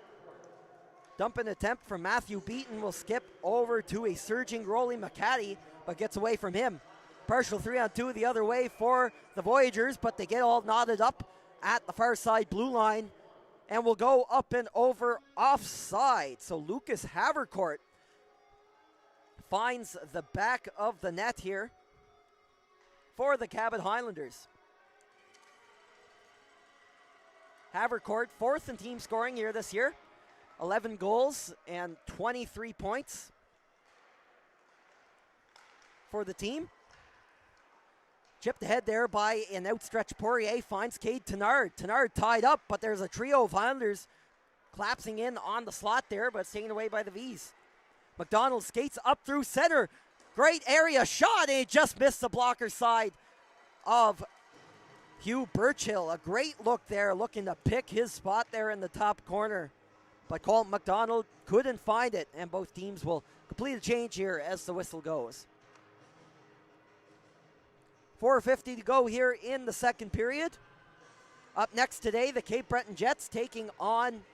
Dumping attempt from Matthew Beaton will skip over to a surging Rolly McCaddy, but gets away from him. Partial 3-on-2 the other way for the Voyagers, but they get all knotted up at the far side blue line and will go up and over offside. So Lucas Havercourt finds the back of the net here for the Cabot Highlanders. Havercourt, 4th in team scoring here this year. 11 goals and 23 points for the team. Chipped ahead there by an outstretched Poirier, finds Cade Tenard. Tenard tied up, but there's a trio of Highlanders collapsing in on the slot there, but it's taken away by the V's. McDonald skates up through center. Great area shot, and he just missed the blocker side of Hugh Birchill. A great look there, looking to pick his spot there in the top corner. But Colton McDonald couldn't find it, and both teams will complete a change here as the whistle goes. 4:50 to go here in the second period. Up next today, the Cape Breton Jets taking on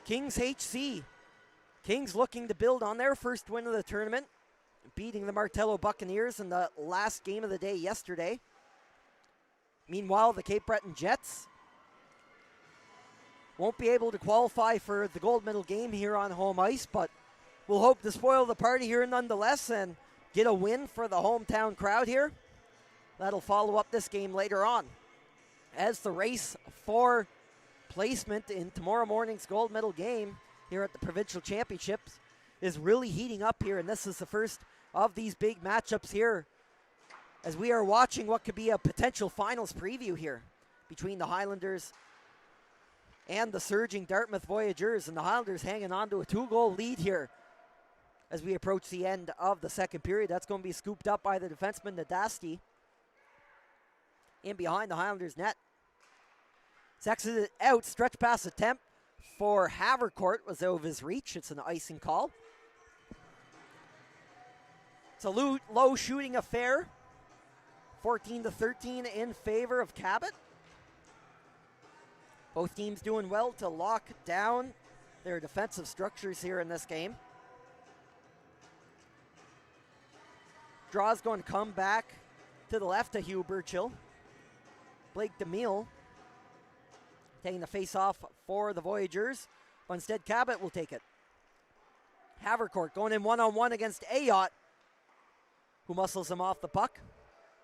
Kings HC. Kings looking to build on their first win of the tournament, beating the Martello Buccaneers in the last game of the day yesterday. Meanwhile, the Cape Breton Jets won't be able to qualify for the gold medal game here on home ice, but we'll hope to spoil the party here nonetheless and get a win for the hometown crowd here. That'll follow up this game later on, as the race for placement in tomorrow morning's gold medal game here at the Provincial Championships is really heating up here, and this is the first of these big matchups here as we are watching what could be a potential finals preview here between the Highlanders and the surging Dartmouth Voyagers, and the Highlanders hanging on to a 2-goal lead here as we approach the end of the second period. That's going to be scooped up by the defenseman Nadasti in behind the Highlanders net. It's exited out, stretch pass attempt for Havercourt was out of his reach. It's an icing call. It's a low shooting affair. 14-13 in favor of Cabot. Both teams doing well to lock down their defensive structures here in this game. Draw's going to come back to the left to Hugh Burchill. Blake DeMille taking the face-off for the Voyagers, but instead Cabot will take it. Havercourt going in one-on-one against Ayotte, who muscles him off the puck.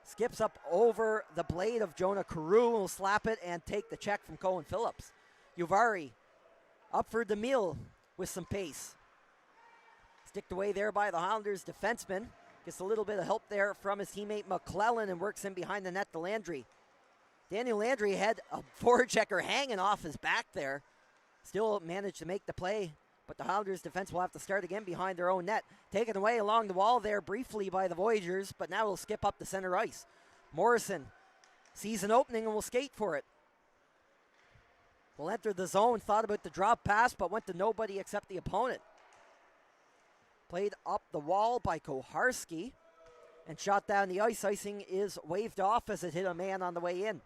Skips up over the blade of Jonah Carew, will slap it and take the check from Cohen Phillips. Uvari up for DeMille with some pace. Sticked away there by the Highlanders defenseman. Gets a little bit of help there from his teammate McClellan and works in behind the net to Landry. Daniel Landry had a forechecker hanging off his back there. Still managed to make the play, but the Highlanders defense will have to start again behind their own net. Taken away along the wall there briefly by the Voyagers, but now it'll skip up the center ice. Morrison sees an opening and will skate for it. Will enter the zone, thought about the drop pass, but went to nobody except the opponent. Played up the wall by Koharski and shot down the ice. Icing is waved off as it hit a man on the way in.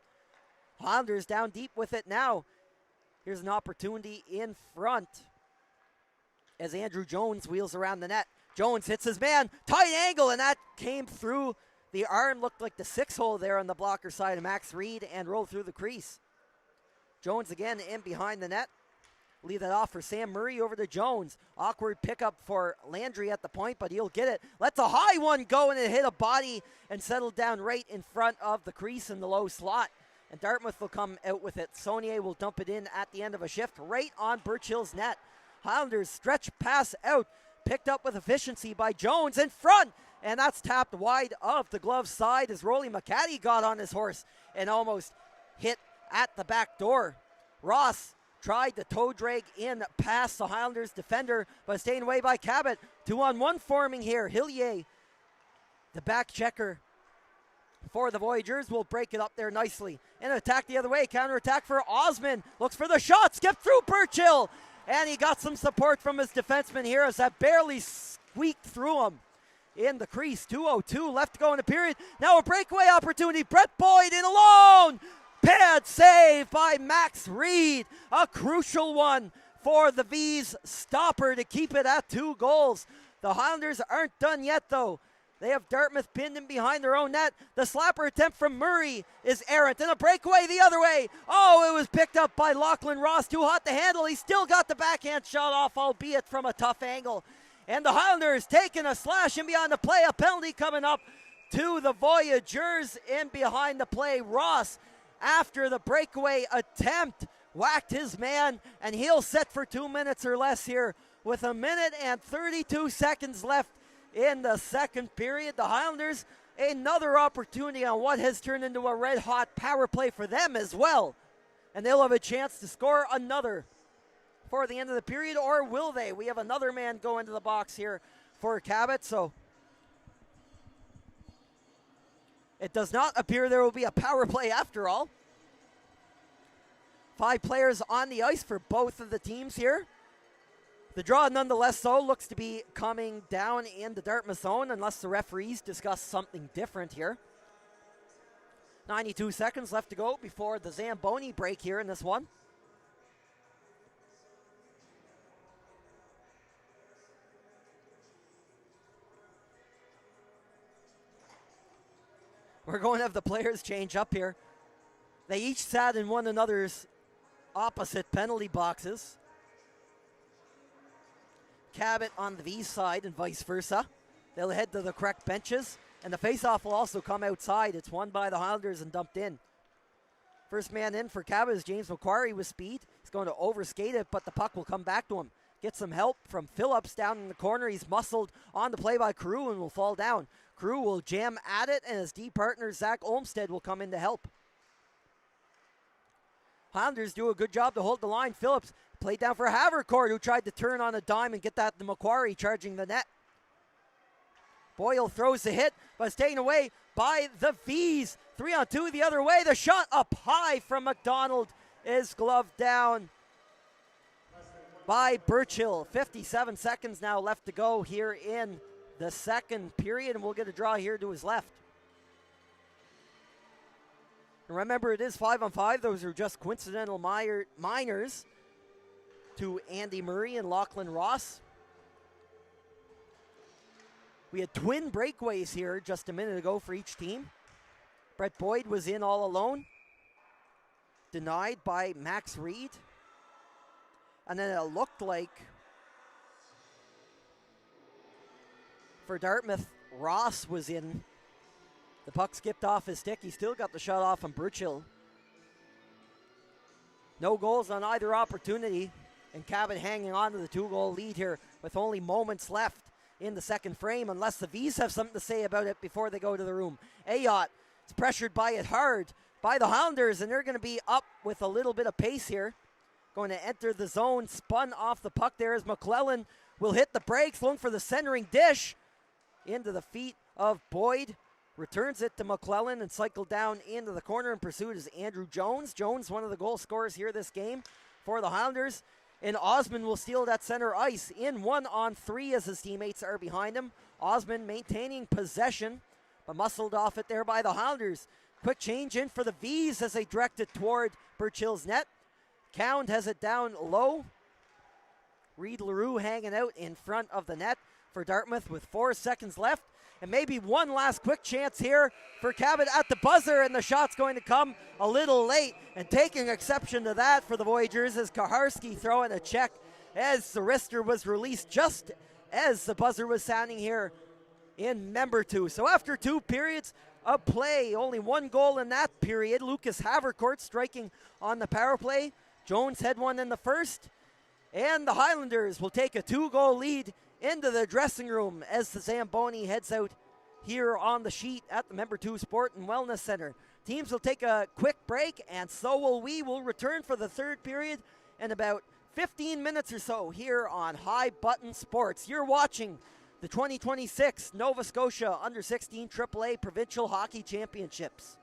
Highlanders down deep with it now. Here's an opportunity in front as Andrew Jones wheels around the net. Jones hits his man, tight angle, and that came through the arm. Looked like the 6-hole there on the blocker side of Max Reed and rolled through the crease. Jones again in behind the net. Leave that off for Sam Murray over to Jones. Awkward pickup for Landry at the point, but he'll get it. Lets a high one go, and it hit a body and settled down right in front of the crease in the low slot. And Dartmouth will come out with it. Saunier will dump it in at the end of a shift right on Burchill's net. Highlanders stretch pass out. Picked up with efficiency by Jones in front. And that's tapped wide of the glove side as Rolly McCaddy got on his horse and almost hit at the back door. Ross tried to toe drag in past the Highlanders defender, but staying away by Cabot. 2-on-1 forming here. Hillier, the back checker for the Voyagers, will break it up there nicely. And attack the other way. Counter-attack for Osmond. Looks for the shot. Skip through Burchill. And he got some support from his defenseman here as that barely squeaked through him in the crease. 2:02 left to go in the period. Now a breakaway opportunity. Brett Boyd in alone. Pad save by Max Reed. A crucial one for the V's stopper to keep it at 2 goals. The Highlanders aren't done yet, though. They have Dartmouth pinned in behind their own net. The slapper attempt from Murray is errant. And a breakaway the other way. Oh, it was picked up by Lachlan Ross. Too hot to handle. He still got the backhand shot off, albeit from a tough angle. And the Highlanders taking a slash in beyond the play. A penalty coming up to the Voyagers in behind the play. Ross, after the breakaway attempt, whacked his man, and he'll set for 2 minutes or less here with 1 minute and 32 seconds left in the second period. The Highlanders, another opportunity on what has turned into a red-hot power play for them as well. And they'll have a chance to score another for the end of the period, or will they? We have another man go into the box here for Cabot, so it does not appear there will be a power play after all. 5 players on the ice for both of the teams here. The draw, nonetheless, though, looks to be coming down in the Dartmouth zone unless the referees discuss something different here. 92 seconds left to go before the Zamboni break here in this one. We're going to have the players change up here. They each sat in one another's opposite penalty boxes. Cabot on the V side and vice versa. They'll head to the correct benches, and the faceoff will also come outside. It's won by the Highlanders and dumped in. First man in for Cabot is James Macquarie with speed. He's going to overskate it, but the puck will come back to him. Get some help from Phillips down in the corner. He's muscled on the play by Carew and will fall down. Carew will jam at it, and his D partner Zach Olmstead will come in to help. Highlanders do a good job to hold the line. Phillips played down for Havercourt, who tried to turn on a dime and get that to Macquarie, charging the net. Boyle throws the hit, but it's taken away by the V's. 3-on-2 the other way. The shot up high from McDonald is gloved down by Burchill. 57 seconds now left to go here in the second period, and we'll get a draw here to his left. And remember, it is 5-on-5. Those are just coincidental minors to Andy Murray and Lachlan Ross. We had twin breakaways here just a minute ago for each team. Brett Boyd was in all alone, denied by Max Reed. And then it looked like for Dartmouth, Ross was in. The puck skipped off his stick. He still got the shot off from Burchill. No goals on either opportunity. And Cabot hanging on to the 2-goal lead here with only moments left in the second frame, unless the V's have something to say about it before they go to the room. Ayotte is pressured by it hard by the Highlanders, and they're going to be up with a little bit of pace here. Going to enter the zone, spun off the puck there as McClellan will hit the brakes, looking for the centering dish into the feet of Boyd. Returns it to McClellan and cycled down into the corner. In pursuit is Andrew Jones. Jones, one of the goal scorers here this game for the Highlanders. And Osmond will steal that center ice in 1-on-3 as his teammates are behind him. Osmond maintaining possession, but muscled off it there by the Highlanders. Quick change in for the V's as they direct it toward Burchill's net. Cound has it down low. Reed LaRue hanging out in front of the net for Dartmouth with 4 seconds left. And maybe one last quick chance here for Cabot at the buzzer, and the shot's going to come a little late. And taking exception to that for the Voyagers is Kaharski throwing a check as the wrister was released just as the buzzer was sounding here in member 2. So after 2 periods of play, only 1 goal in that period. Lucas Havercourt striking on the power play. Jones had one in the first. And the Highlanders will take a 2-goal lead into the dressing room as the Zamboni heads out here on the sheet at the Member 2 Sport and Wellness Center. Teams will take a quick break, and so will we. We'll return for the 3rd period in about 15 minutes or so here on High Button Sports. You're watching the 2026 Nova Scotia Under-16 AAA Provincial Hockey Championships.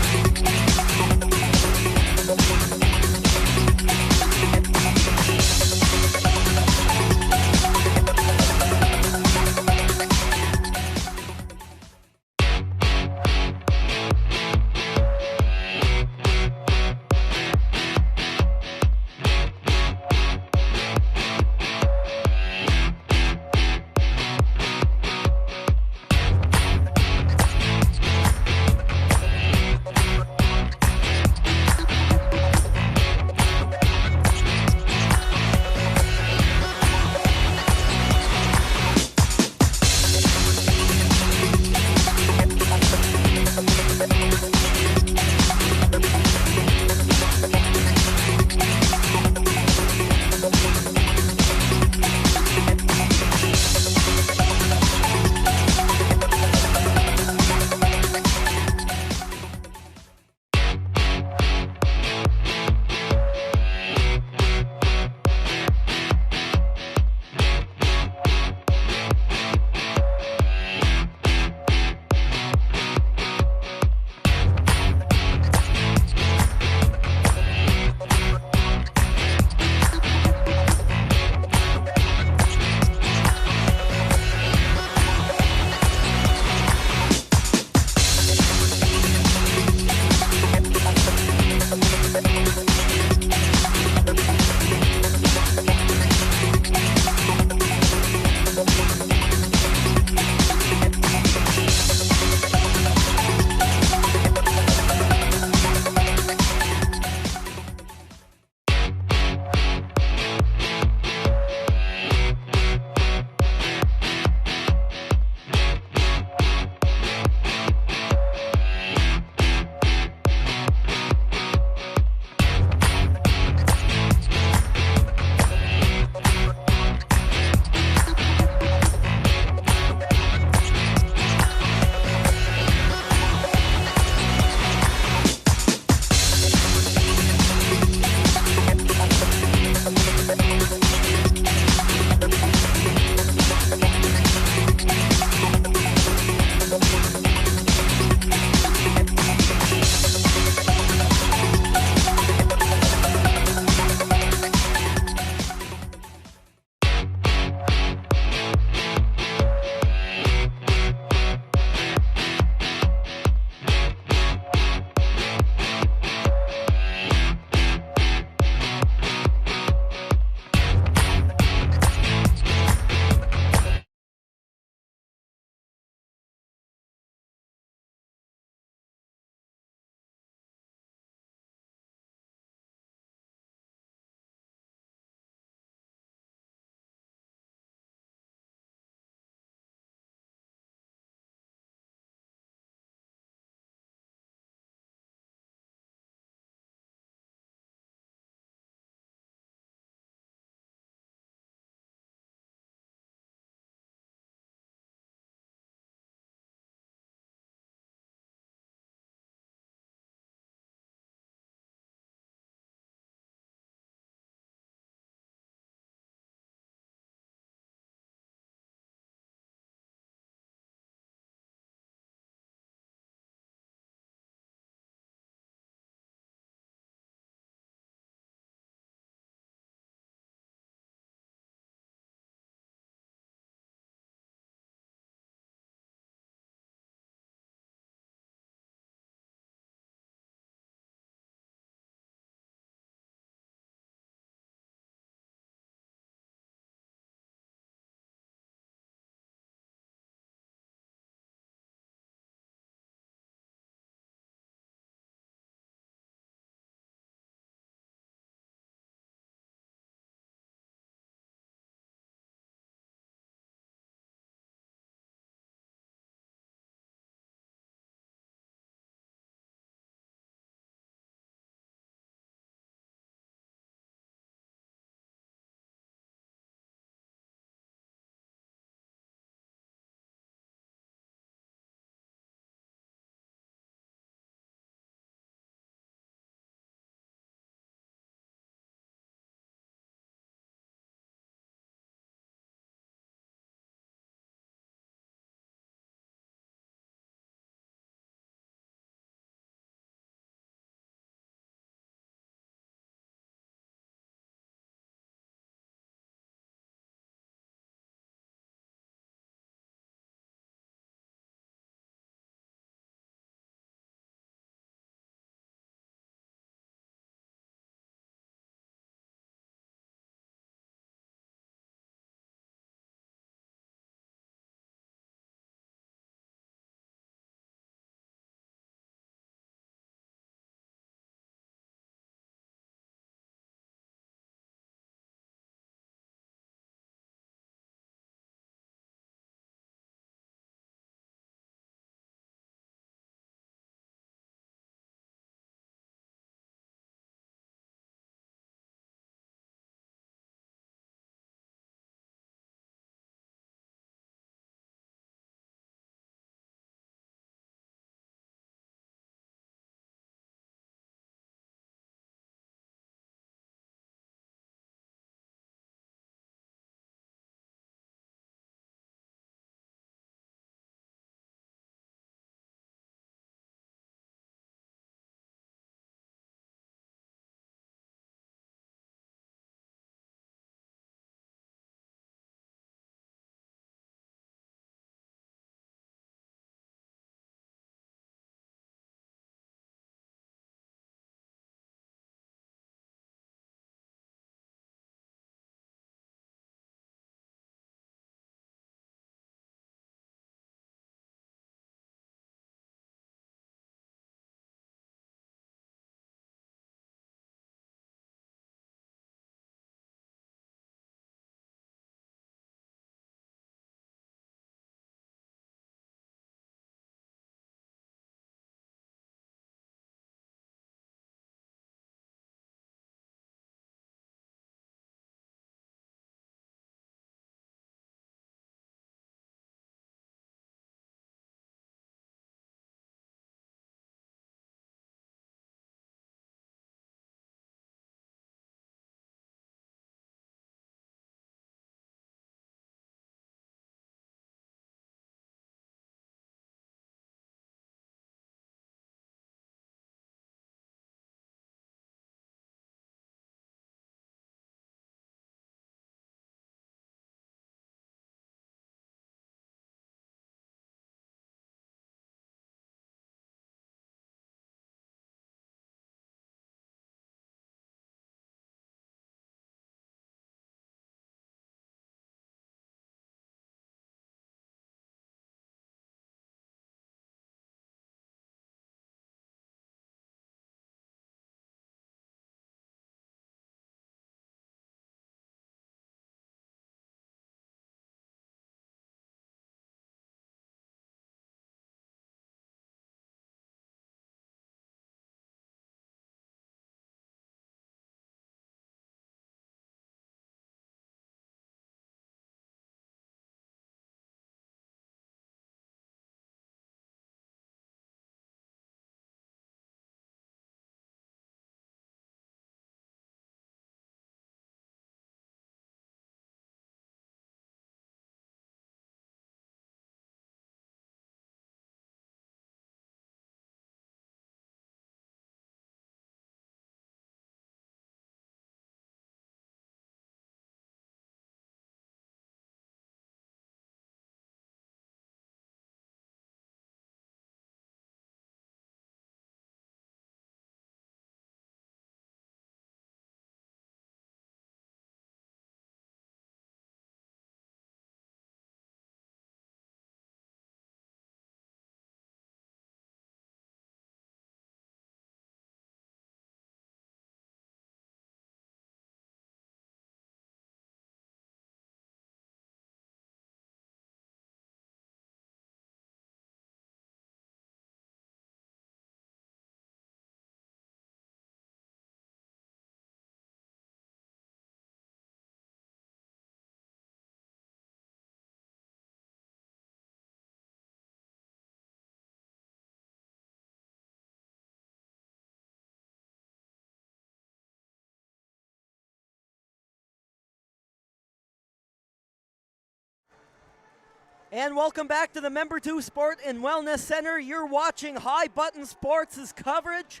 And welcome back to the Member 2 Sport and Wellness Center. You're watching High Button Sports' coverage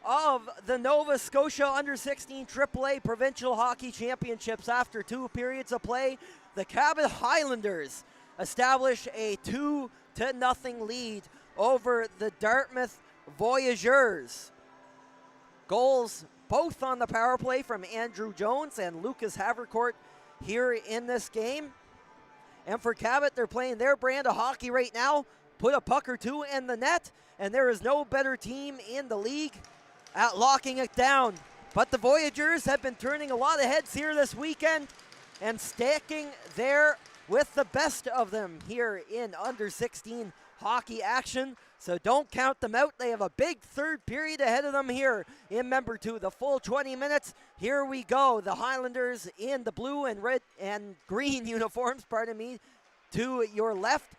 of the Nova Scotia Under-16 AAA Provincial Hockey Championships. After 2 periods of play, the Cabot Highlanders establish a 2-0 lead over the Dartmouth Voyagers. Goals both on the power play from Andrew Jones and Lucas Havercourt here in this game. And for Cabot, they're playing their brand of hockey right now. Put a puck or two in the net, and there is no better team in the league at locking it down. But the Voyagers have been turning a lot of heads here this weekend and stacking there with the best of them here in under-16 hockey action. So don't count them out. They have a big third period ahead of them here in Member 2. The full 20 minutes. Here we go. The Highlanders in the blue and red and green uniforms, to your left.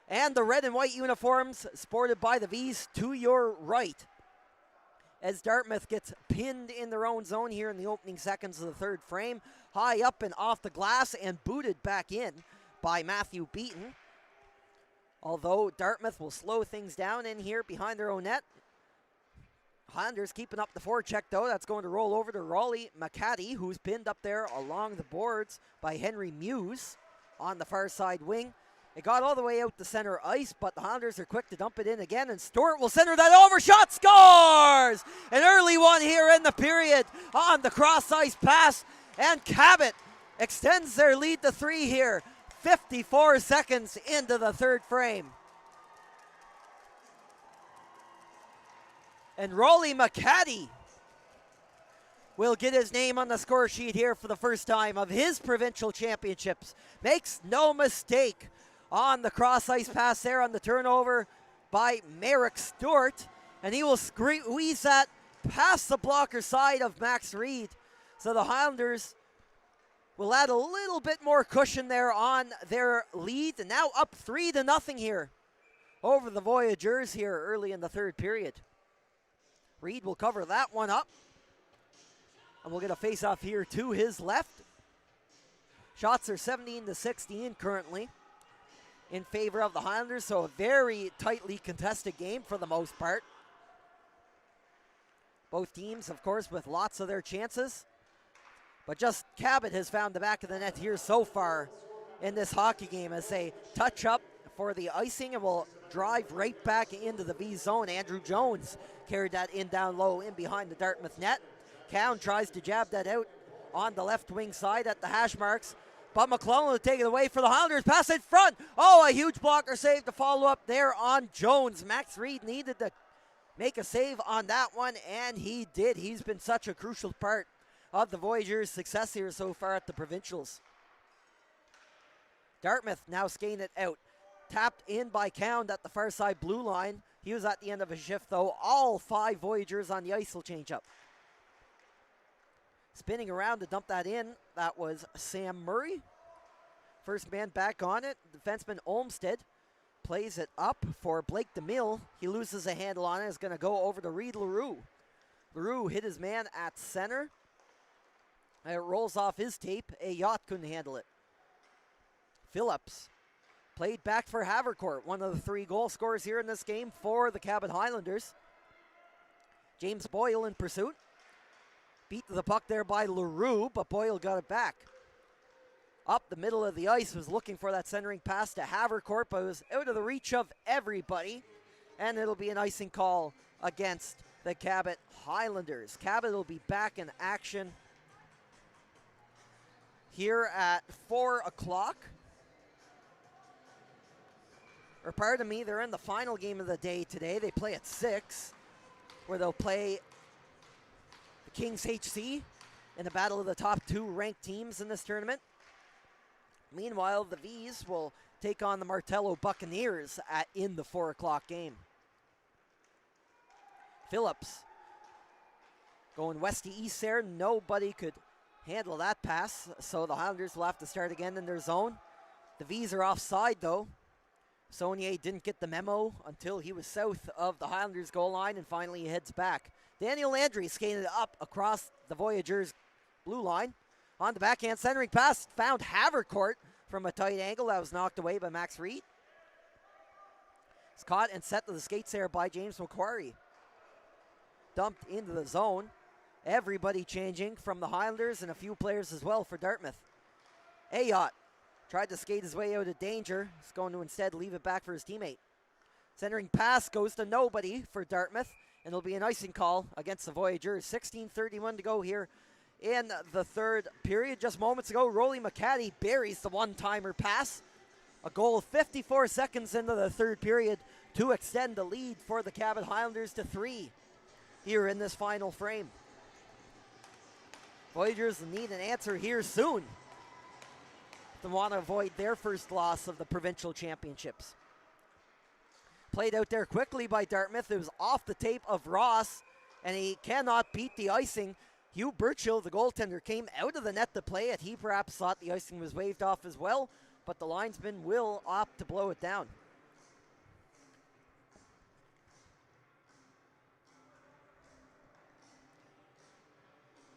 And the red and white uniforms sported by the V's to your right. As Dartmouth gets pinned in their own zone here in the opening seconds of the third frame. High up and off the glass and booted back in by Matthew Beaton. Although Dartmouth will slow things down in here behind their own net. Highlanders keeping up the forecheck though. That's going to roll over to Raleigh McCaddy, who's pinned up there along the boards by Henry Muse on the far side wing. It got all the way out to center ice, but the Highlanders are quick to dump it in again, and Stewart will center that over. Shot, scores! An early one here in the period on the cross ice pass, and Cabot extends their lead to 3 here. 54 seconds into the third frame. And Raleigh McCaddy will get his name on the score sheet here for the first time of his provincial championships. Makes no mistake on the cross ice pass there on the turnover by Merrick Stewart. And he will squeeze that past the blocker side of Max Reed. So the Highlanders will add a little bit more cushion there on their lead. And now up 3-0 here over the Voyagers here early in the third period. Reed will cover that one up. And we'll get a face-off here to his left. Shots are 17-16 currently in favor of the Highlanders. So a very tightly contested game for the most part. Both teams, of course, with lots of their chances. But just Cabot has found the back of the net here so far in this hockey game as they touch up for the icing and will drive right back into the V zone. Andrew Jones carried that in down low in behind the Dartmouth net. Cowan tries to jab that out on the left wing side at the hash marks. But McClellan will take it away for the Highlanders. Pass in front. Oh, a huge blocker save to follow up there on Jones. Max Reed needed to make a save on that one, and he did. He's been such a crucial part of the Voyagers' success here so far at the Provincials. Dartmouth now skating it out. Tapped in by Cowan at the far side blue line. He was at the end of his shift though. All 5 Voyagers on the ice will change up. Spinning around to dump that in, that was Sam Murray. First man back on it, defenseman Olmsted plays it up for Blake DeMille. He loses a handle on it, it's going to go over to Reed LaRue. LaRue hit his man at center. It rolls off his tape. A yacht couldn't handle it. Phillips played back for Havercourt, one of the 3 goal scorers here in this game for the Cabot Highlanders. James Boyle in pursuit. Beat to the puck there by LaRue, but Boyle got it back. Up the middle of the ice, was looking for that centering pass to Havercourt, but it was out of the reach of everybody. And it'll be an icing call against the Cabot Highlanders. Cabot will be back in action here at 4 o'clock. Or pardon me, they're in the final game of the day today. They play at 6, where they'll play the Kings HC in a battle of the top 2 ranked teams in this tournament. Meanwhile, the V's will take on the Martello Buccaneers in the 4 o'clock game. Phillips going west to east there. Nobody could handle that pass, so the Highlanders will have to start again in their zone. The V's are offside though. Saunier didn't get the memo until he was south of the Highlanders goal line, and finally he heads back. Daniel Landry skated up across the Voyagers blue line. On the backhand centering pass, found Havercourt from a tight angle. That was knocked away by Max Reed. It's caught and set to the skates there by James Macquarie. Dumped into the zone. Everybody changing from the Highlanders and a few players as well for Dartmouth. Ayotte tried to skate his way out of danger. He's going to instead leave it back for his teammate. Centering pass goes to nobody for Dartmouth, and it'll be an icing call against the Voyagers. 16:31 to go here in the third period. Just moments ago, Rolly McCaddy buries the one-timer pass. A goal 54 seconds into the third period to extend the lead for the Cabot Highlanders to 3 here in this final frame. Voyagers need an answer here soon. They want to avoid their first loss of the provincial championships. Played out there quickly by Dartmouth. It was off the tape of Ross, and he cannot beat the icing. Hugh Burchill, the goaltender, came out of the net to play it. He perhaps thought the icing was waved off as well, but the linesman will opt to blow it down.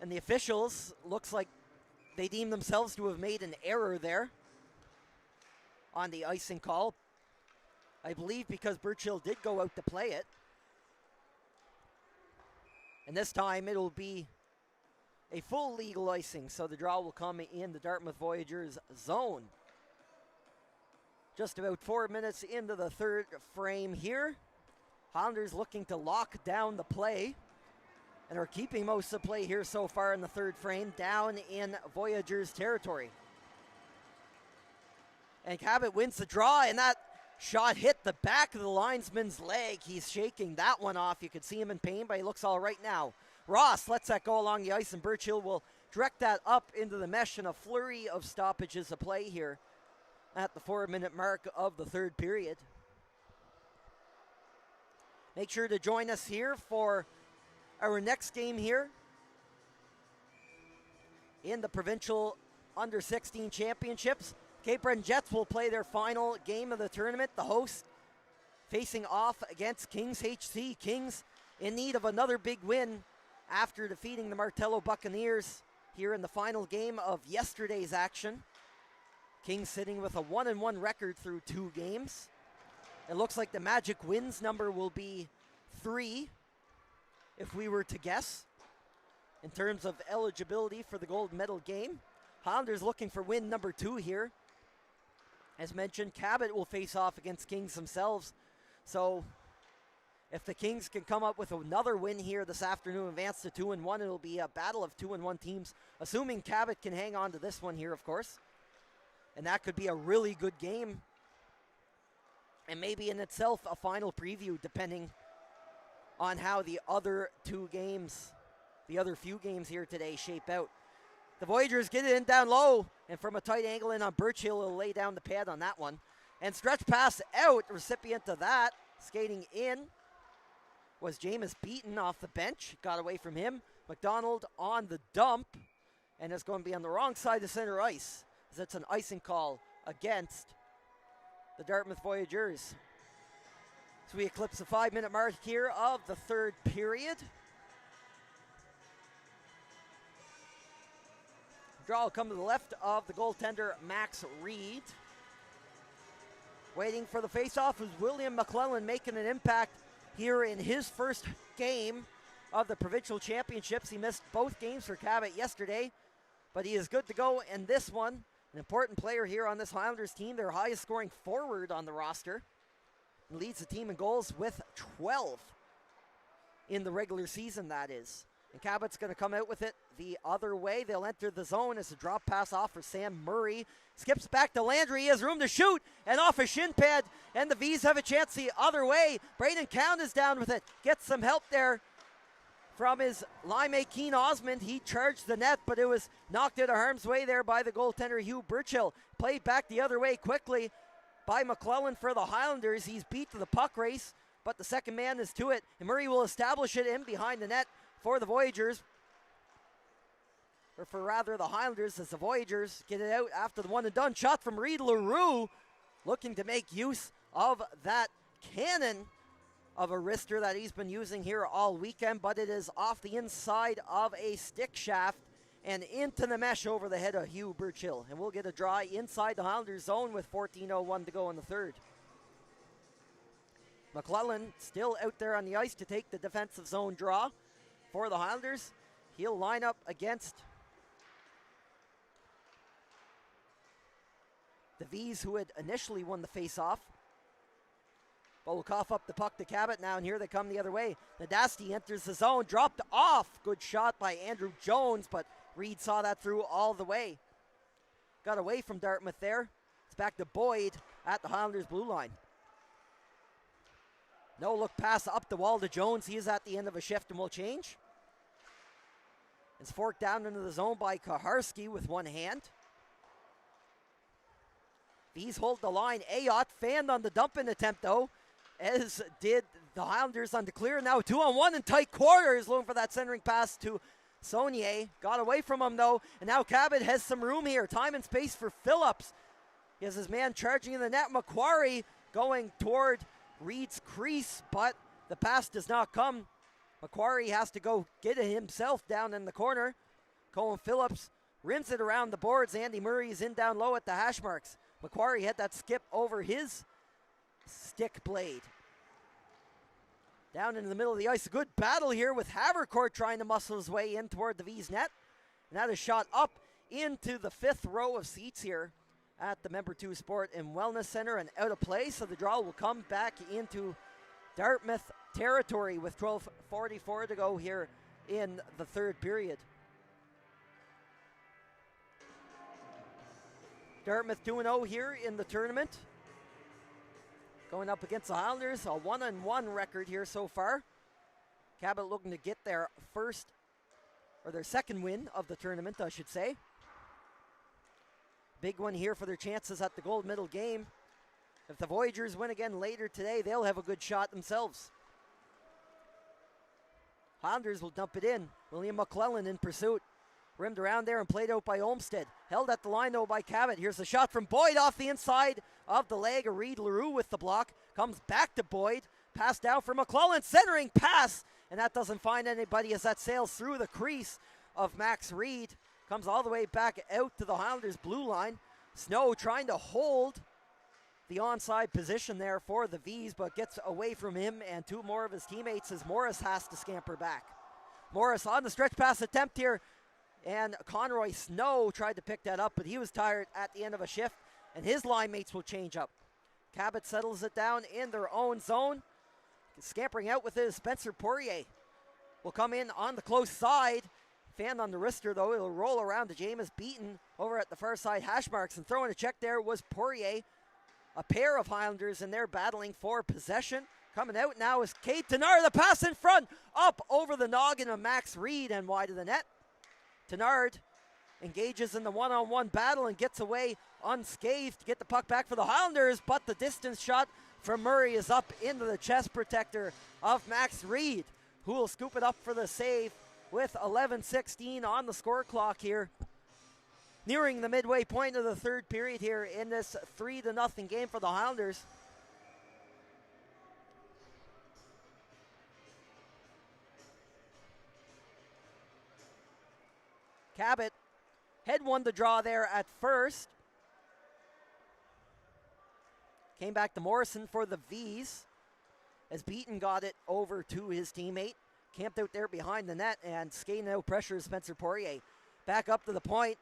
And the officials, looks like they deem themselves to have made an error there on the icing call. I believe because Burchill did go out to play it. And this time it'll be a full legal icing, so the draw will come in the Dartmouth Voyagers zone. Just about 4 minutes into the third frame here. Highlanders looking to lock down the play and are keeping most of the play here so far in the third frame down in Voyagers territory. And Cabot wins the draw, and that shot hit the back of the linesman's leg. He's shaking that one off. You could see him in pain, but he looks all right now. Ross lets that go along the ice, and Burchill will direct that up into the mesh, in a flurry of stoppages of play here at the 4-minute mark of the third period. Make sure to join us here for our next game here in the Provincial Under-16 Championships. Cape Breton Jets will play their final game of the tournament. The host facing off against Kings HC. Kings in need of another big win after defeating the Martello Buccaneers here in the final game of yesterday's action. Kings sitting with a 1-1 record through 2 games. It looks like the magic wins number will be 3, if we were to guess, in terms of eligibility for the gold medal game. Highlanders looking for win number 2 here. As mentioned, Cabot will face off against Kings themselves. So if the Kings can come up with another win here this afternoon, advance to 2-1, it'll be a battle of 2-1 teams, assuming Cabot can hang on to this one here, of course. And that could be a really good game. And maybe in itself a final preview, depending on how the other 2 games, the other few games here today shape out. The Voyagers get it in down low, and from a tight angle in on Burchill, he'll lay down the pad on that one. And stretch pass out, recipient of that, skating in, was Jameis Beaton off the bench. Got away from him. McDonald on the dump, and it's going to be on the wrong side of center ice, as it's an icing call against the Dartmouth Voyagers. So we eclipse the 5-minute mark here of the third period. Draw will come to the left of the goaltender, Max Reed. Waiting for the faceoff is William McClellan, making an impact here in his first game of the provincial championships. He missed both games for Cabot yesterday, but he is good to go in this one. An important player here on this Highlanders team, their highest scoring forward on the roster. And leads the team in goals with 12 in the regular season, that is. And Cabot's going to come out with it the other way. They'll enter the zone as a drop pass off for Sam Murray. Skips back to Landry. He has room to shoot, and off a shin pad. And the V's have a chance the other way. Braden Count is down with it. Gets some help there from his linemate Keen Osmond. He charged the net, but it was knocked out of harm's way there by the goaltender Hugh Burchill. Played back the other way quickly by McClellan for the Highlanders. He's beat to the puck race, but the second man is to it. And Murray will establish it in behind the net for the Voyagers. Or for rather the Highlanders, as the Voyagers get it out after the one and done. Shot from Reed LaRue, looking to make use of that cannon of a wrister that he's been using here all weekend, but it is off the inside of a stick shaft, and into the mesh over the head of Hugh Burchill. And we'll get a draw inside the Highlanders zone with 14:01 to go in the third. McClellan still out there on the ice to take the defensive zone draw for the Highlanders. He'll line up against the V's, who had initially won the face-off. But will cough up the puck to Cabot now, and here they come the other way. Nadasti enters the zone, dropped off. Good shot by Andrew Jones, but Reed saw that through all the way. Got away from Dartmouth there. It's back to Boyd at the Highlanders blue line. No look pass up the wall to Jones. He is at the end of a shift and will change. It's forked down into the zone by Kaharski with one hand. V's hold the line. Ayotte fanned on the dump-in attempt though, as did the Highlanders on the clear. Now 2-on-1 in tight quarters, looking for that centering pass to Saunier. Got away from him though, and now Cabot has some room here. Time and space for Phillips. He has his man charging in the net. Macquarie going toward Reed's crease, but the pass does not come. Macquarie has to go get it himself down in the corner. Colin Phillips rims it around the boards. Andy Murray is in down low at the hash marks. Macquarie had that skip over his stick blade. Down into the middle of the ice. A good battle here with Havercourt trying to muscle his way in toward the V's net. And that is shot up into the fifth row of seats here at the Member 2 Sport and Wellness Center and out of play. So the draw will come back into Dartmouth territory with 12:44 to go here in the third period. Dartmouth 2-0 here in the tournament. Going up against the Highlanders, a 1-1 record here so far. Cabot looking to get their first, or their second win of the tournament, I should say. Big one here for their chances at the gold medal game. If the Voyagers win again later today, they'll have a good shot themselves. Highlanders will dump it in. William McClellan in pursuit. Rimmed around there and played out by Olmsted. Held at the line though by Cabot. Here's the shot from Boyd off the inside of the leg. Reed LaRue with the block. Comes back to Boyd. Pass down for McClellan. Centering pass. And that doesn't find anybody as that sails through the crease of Max Reed. Comes all the way back out to the Highlanders blue line. Snow trying to hold the onside position there for the V's, but gets away from him and two more of his teammates as Morris has to scamper back. Morris on the stretch pass attempt here, and Conroy Snow tried to pick that up, but he was tired at the end of a shift, and his line mates will change up. Cabot settles it down in their own zone. Scampering out with it is Spencer Poirier. Will come in on the close side. Fan on the wrister though, it'll roll around to Jameis Beaton over at the far side hash marks, and throwing a check there was Poirier. A pair of Highlanders in there battling for possession. Coming out now is Cade Tenard, the pass in front, up over the noggin of Max Reed and wide of the net. Tenard engages in the one-on-one battle and gets away unscathed to get the puck back for the Highlanders, but the distance shot from Murray is up into the chest protector of Max Reed, who will scoop it up for the save with 11:16 on the score clock here. Nearing the midway point of the third period here in this 3-0 game for the Highlanders. Cabot had won the draw there at first. Came back to Morrison for the V's as Beaton got it over to his teammate. Camped out there behind the net and skating out pressure is Spencer Poirier. Back up to the point.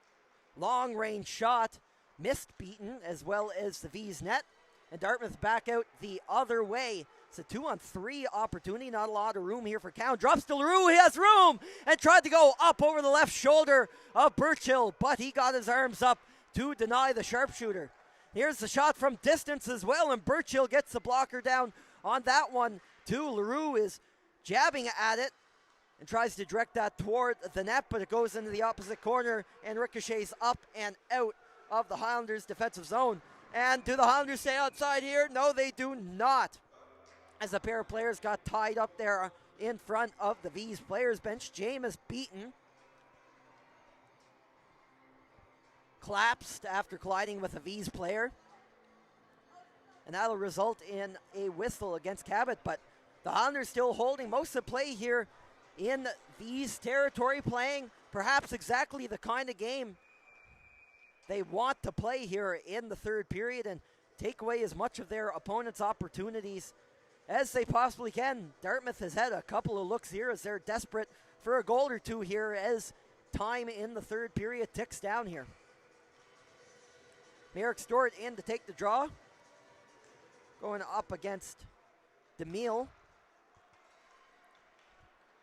Long range shot. Missed Beaton as well as the V's net. And Dartmouth back out the other way. It's a 2-on-3 opportunity. Not a lot of room here for Cowan. Drops to LaRue. He has room and tried to go up over the left shoulder of Burchill, but he got his arms up to deny the sharpshooter. Here's the shot from distance as well, and Burchill gets the blocker down on that one too. LaRue is jabbing at it and tries to direct that toward the net, but it goes into the opposite corner and ricochets up and out of the Highlanders' defensive zone. And do the Highlanders stay outside here? No, they do not, as a pair of players got tied up there in front of the V's players bench. Jameis Beaton collapsed after colliding with a V's player, and that'll result in a whistle against Cabot, but the Highlanders still holding most of the play here in V's territory, playing perhaps exactly the kind of game they want to play here in the third period and take away as much of their opponent's opportunities as they possibly can. Dartmouth has had a couple of looks here as they're desperate for a goal or two here as time in the third period ticks down here. Merrick Stewart in to take the draw. Going up against DeMille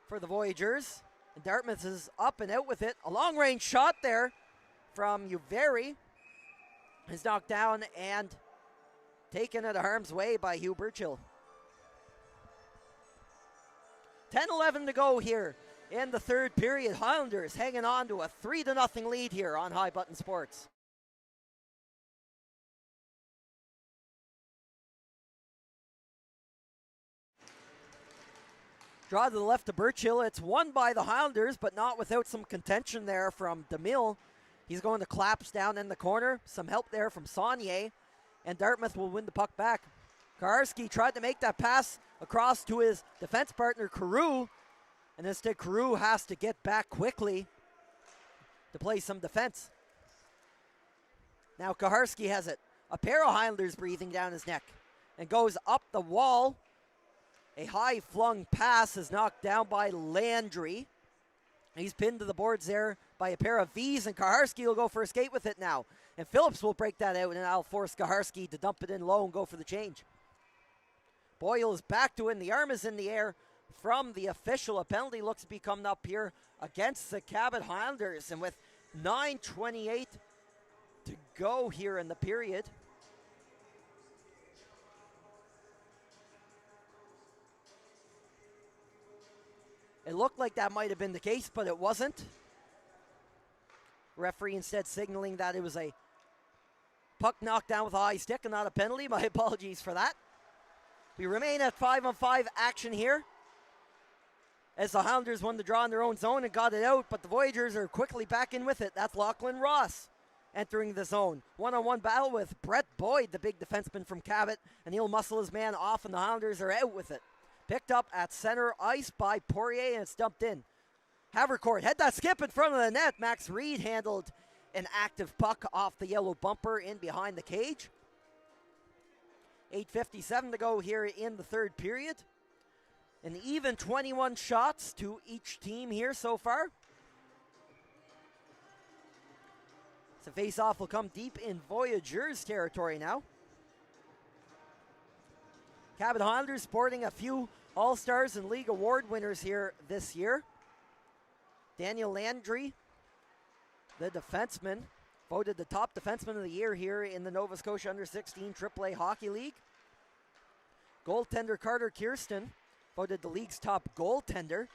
for the Voyagers. And Dartmouth is up and out with it. A long-range shot there from Uveri is knocked down and taken out of harm's way by Hugh Burchill. 10-11 to go here in the third period. Highlanders hanging on to a 3-0 lead here on High Button Sports. Draw to the left to Burchill. It's won by the Highlanders, but not without some contention there from DeMille. He's going to collapse down in the corner. Some help there from Saunier, and Dartmouth will win the puck back. Karski tried to make that pass across to his defense partner, Carew, and instead Carew has to get back quickly to play some defense. Now Kaharski has it. A pair of Highlanders breathing down his neck and goes up the wall. A high-flung pass is knocked down by Landry. He's pinned to the boards there by a pair of V's, and Kaharski will go for a skate with it now. And Phillips will break that out, and that'll force Kaharski to dump it in low and go for the change. Boyle is back to it, and the arm is in the air from the official. A penalty looks to be coming up here against the Cabot Highlanders, and with 9:28 to go here in the period, it looked like that might have been the case, but it wasn't. Referee instead signaling that it was a puck knocked down with a high stick and not a penalty. My apologies for that. We remain at 5-on-5 action here as the Highlanders won the draw in their own zone and got it out, but the Voyagers are quickly back in with it. That's Lachlan Ross entering the zone. One-on-one battle with Brett Boyd, the big defenseman from Cabot, and he'll muscle his man off, and the Highlanders are out with it. Picked up at center ice by Poirier, and it's dumped in. Havercourt had that skip in front of the net. Max Reed handled an active puck off the yellow bumper in behind the cage. 8:57 to go here in the third period. An even 21 shots to each team here so far. So face-off will come deep in Voyagers territory now. Cabot Highlanders sporting a few All-Stars and League Award winners here this year. Daniel Landry, the defenseman, voted the top defenseman of the year here in the Nova Scotia Under-16 AAA Hockey League. Goaltender Carter Kirsten voted the league's top goaltender.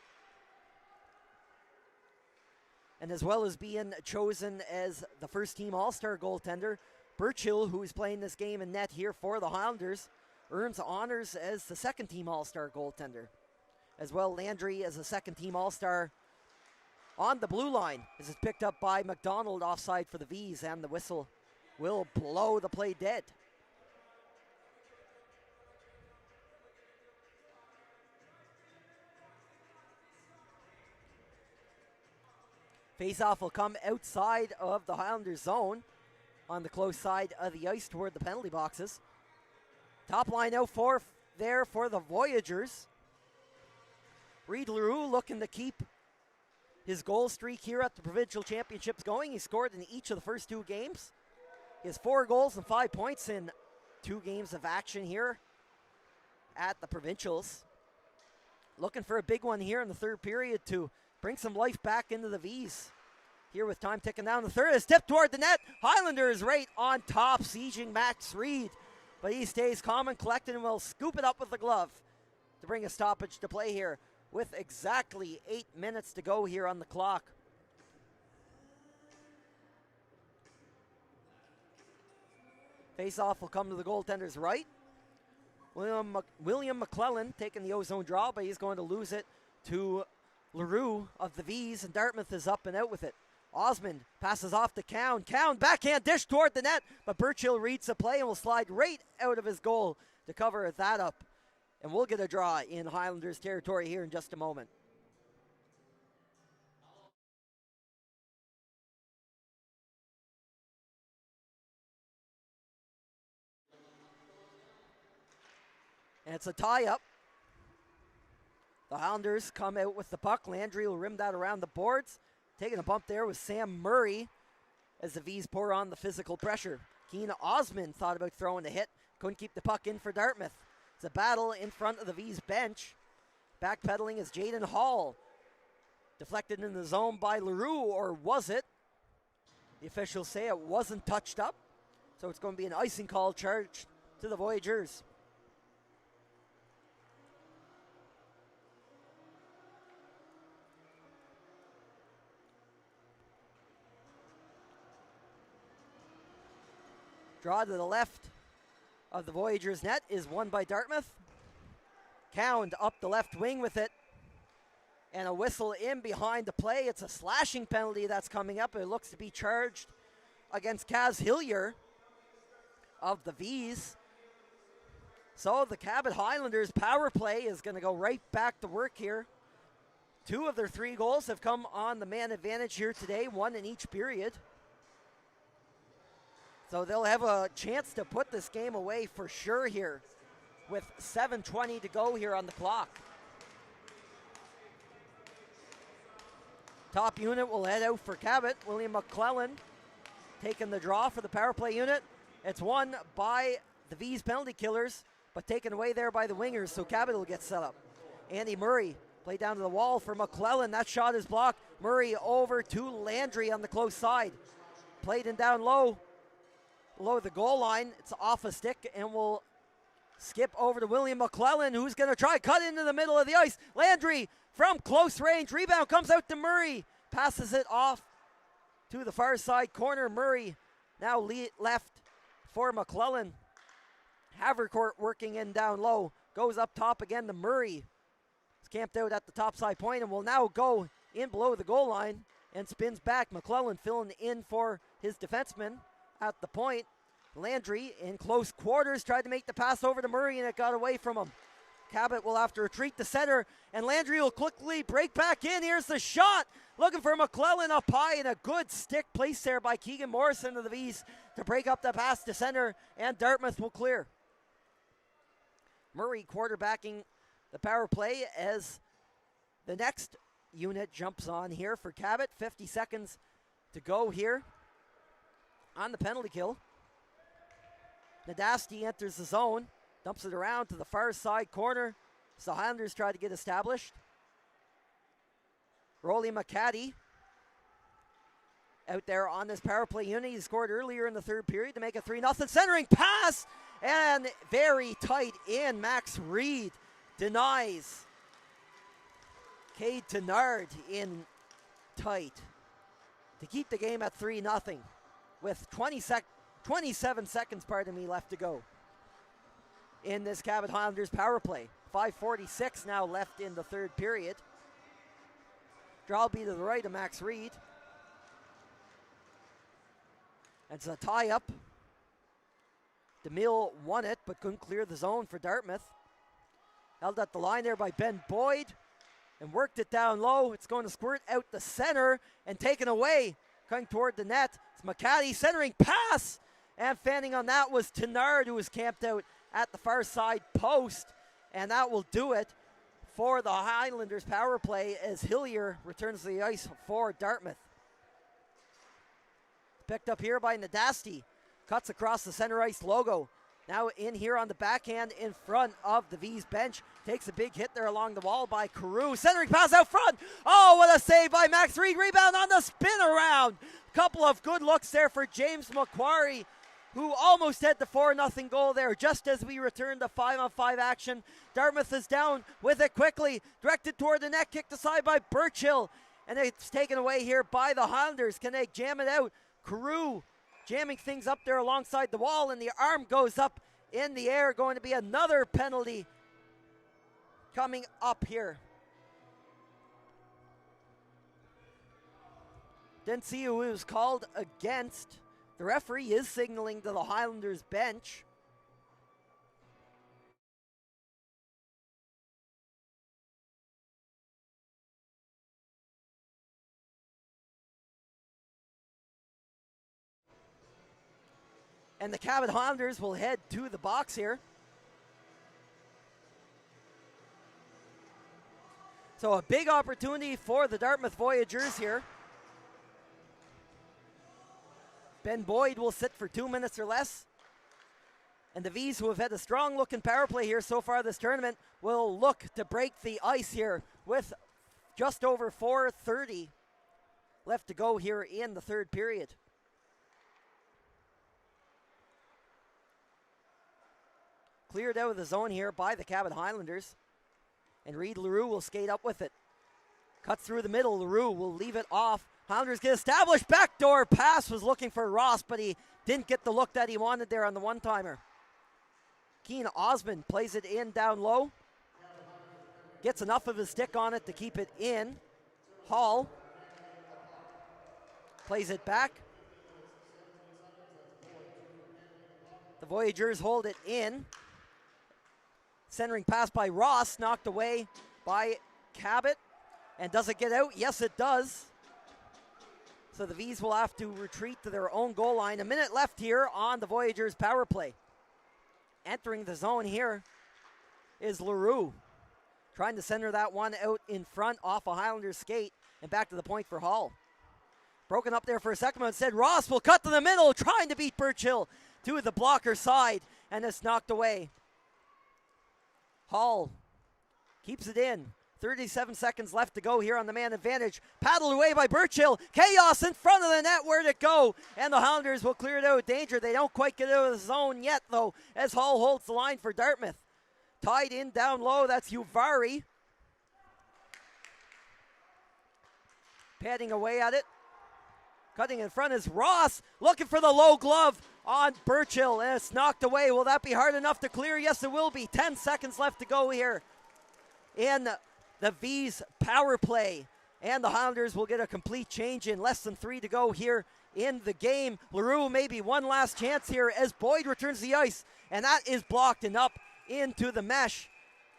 And as well as being chosen as the first-team All-Star goaltender, Burchill, who is playing this game in net here for the Highlanders, earns honors as the second-team All-Star goaltender. As well, Landry as a second-team All-Star on the blue line. This is picked up by McDonald offside for the V's, and the whistle will blow the play dead. Face-off will come outside of the Highlanders zone on the close side of the ice toward the penalty boxes. Top line out for there for the Voyagers. Reed LaRue looking to keep his goal streak here at the provincial championships going. He scored in each of the first two games. He has 4 goals and 5 points in 2 games of action here at the provincials. Looking for a big one here in the third period to bring some life back into the V's. Here with time ticking down the third, is tipped toward the net. Highlanders right on top, sieging Max Reed. But he stays calm and collected and will scoop it up with the glove to bring a stoppage to play here with exactly 8 minutes to go here on the clock. Face-off will come to the goaltender's right. William McClellan taking the ozone draw, but he's going to lose it to LaRue of the V's, and Dartmouth is up and out with it. Osmond passes off to Cowan. Cowan backhand dish toward the net, but Burchill reads the play and will slide right out of his goal to cover that up. And we'll get a draw in Highlanders territory here in just a moment. And it's a tie-up. The Highlanders come out with the puck. Landry will rim that around the boards. Taking a bump there was Sam Murray as the V's pour on the physical pressure. Keen Osmond thought about throwing the hit. Couldn't keep the puck in for Dartmouth. It's a battle in front of the V's bench. Backpedaling is Jaden Hall. Deflected in the zone by LaRue, or was it? The officials say it wasn't touched up. So it's going to be an icing call charged to the Voyagers. Draw to the left of the Voyagers' net is won by Dartmouth. Cound up the left wing with it. And a whistle in behind the play. It's a slashing penalty that's coming up. It looks to be charged against Kaz Hillier of the V's. So the Cabot Highlanders power play is going to go right back to work here. 2 of their 3 goals have come on the man advantage here today, 1 in each period. So they'll have a chance to put this game away for sure here with 7:20 to go here on the clock. Top unit will head out for Cabot. William McClellan taking the draw for the power play unit. It's won by the V's penalty killers, but taken away there by the wingers, so Cabot will get set up. Andy Murray played down to the wall for McClellan. That shot is blocked. Murray over to Landry on the close side. Played in down low. Below the goal line. It's off a stick and will skip over to William McClellan, who's going to try cut into the middle of the ice. Landry from close range. Rebound comes out to Murray. Passes it off to the far side corner. Murray now left for McClellan. Havercourt working in down low. Goes up top again to Murray. He's camped out at the top side point and will now go in below the goal line and spins back. McClellan filling in for his defenseman at the point. Landry in close quarters tried to make the pass over to Murray and it got away from him. Cabot will have to retreat to center and Landry will quickly break back in. Here's the shot. Looking for McClellan up high and a good stick placed there by Keegan Morrison of the V's to break up the pass to center and Dartmouth will clear. Murray quarterbacking the power play as the next unit jumps on here for Cabot. 50 seconds to go here on the penalty kill. Nadasti enters the zone, dumps it around to the far side corner. So Highlanders try to get established. Rolly McCaddy out there on this power play unit. He scored earlier in the third period to make it 3-0. Centering pass and very tight in. Max Reed denies. Cade Tenard in tight to keep the game at 3-0 with 27 seconds left to go in this Cabot Highlanders power play. 5:46 now left in the third period. Draw will be to the right of Max Reed. It's a tie-up. DeMille won it, but couldn't clear the zone for Dartmouth. Held at the line there by Ben Boyd and worked it down low. It's going to squirt out the center and taken away. Coming toward the net, it's McCaddy centering pass. And fanning on that was Tenard, who was camped out at the far side post. And that will do it for the Highlanders power play as Hillier returns to the ice for Dartmouth. Picked up here by Nadasti. Cuts across the center ice logo. Now in here on the backhand in front of the V's bench. Takes a big hit there along the wall by Carew. Centering pass out front. Oh, what a save by Max Reed. Rebound on the spin around. Couple of good looks there for James Macquarie, who almost had the 4-0 goal there just as we return to 5-on-5 action. Dartmouth is down with it quickly. Directed toward the net, kicked aside by Birchill. And it's taken away here by the Highlanders. Can they jam it out? Carew jamming things up there alongside the wall, and the arm goes up in the air. Going to be another penalty coming up here. Didn't see who it was called against. The referee is signaling to the Highlanders bench. And the Cabot Highlanders will head to the box here. So a big opportunity for the Dartmouth Voyagers here. Ben Boyd will sit for 2 minutes or less. And the V's, who have had a strong looking power play here so far this tournament, will look to break the ice here with just over 4:30 left to go here in the third period. Cleared out of the zone here by the Cabot Highlanders. And Reed LaRue will skate up with it. Cuts through the middle. LaRue will leave it off. Highlanders get established. Backdoor pass, was looking for Ross, but he didn't get the look that he wanted there on the one-timer. Keen Osmond plays it in down low. Gets enough of his stick on it to keep it in. Hall plays it back. The Voyagers hold it in. Centering pass by Ross, knocked away by Cabot. And does it get out? Yes, it does. So the V's will have to retreat to their own goal line. A minute left here on the Voyagers' power play. Entering the zone here is LaRue. Trying to center that one out in front off a Highlanders skate. And back to the point for Hall. Broken up there for a second, but instead Ross will cut to the middle, trying to beat Birchill to the blocker side. And it's knocked away. Hall keeps it in. 37 seconds left to go here on the man advantage. Paddled away by Birchill. Chaos in front of the net. Where'd it go? And the Highlanders will clear it out of danger. They don't quite get out of the zone yet, though, as Hall holds the line for Dartmouth. Tied in down low. That's Uvari. Padding away at it. Cutting in front is Ross. Looking for the low glove on Birchill. And it's knocked away. Will that be hard enough to clear? Yes, it will be. 10 seconds left to go here in the V's power play. And the Highlanders will get a complete change in. Less than 3 to go here in the game. LaRue maybe one last chance here as Boyd returns the ice. And that is blocked and up into the mesh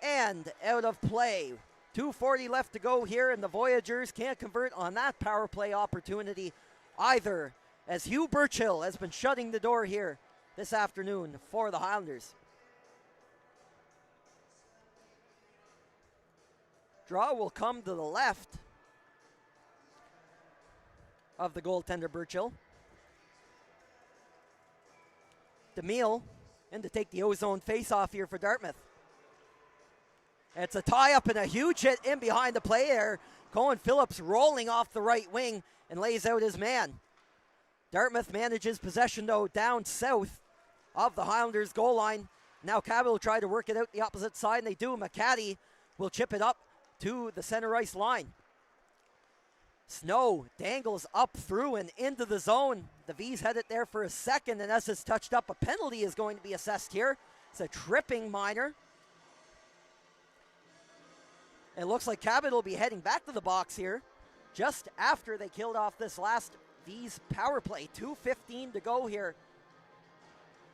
and out of play. 2:40 left to go here, and the Voyagers can't convert on that power play opportunity either, as Hugh Birchill has been shutting the door here this afternoon for the Highlanders. Draw will come to the left of the goaltender Birchill. DeMille in to take the ozone face-off here for Dartmouth. It's a tie-up and a huge hit in behind the play there. Cohen Phillips rolling off the right wing and lays out his man. Dartmouth manages possession, though, down south of the Highlanders' goal line. Now Cabot will try to work it out the opposite side, and they do. McCaddy will chip it up to the center ice line. Snow dangles up through and into the zone. The V's had it there for a second, and as it's touched up, a penalty is going to be assessed here. It's a tripping minor. It looks like Cabot will be heading back to the box here just after they killed off this last V's power play. 2:15 to go here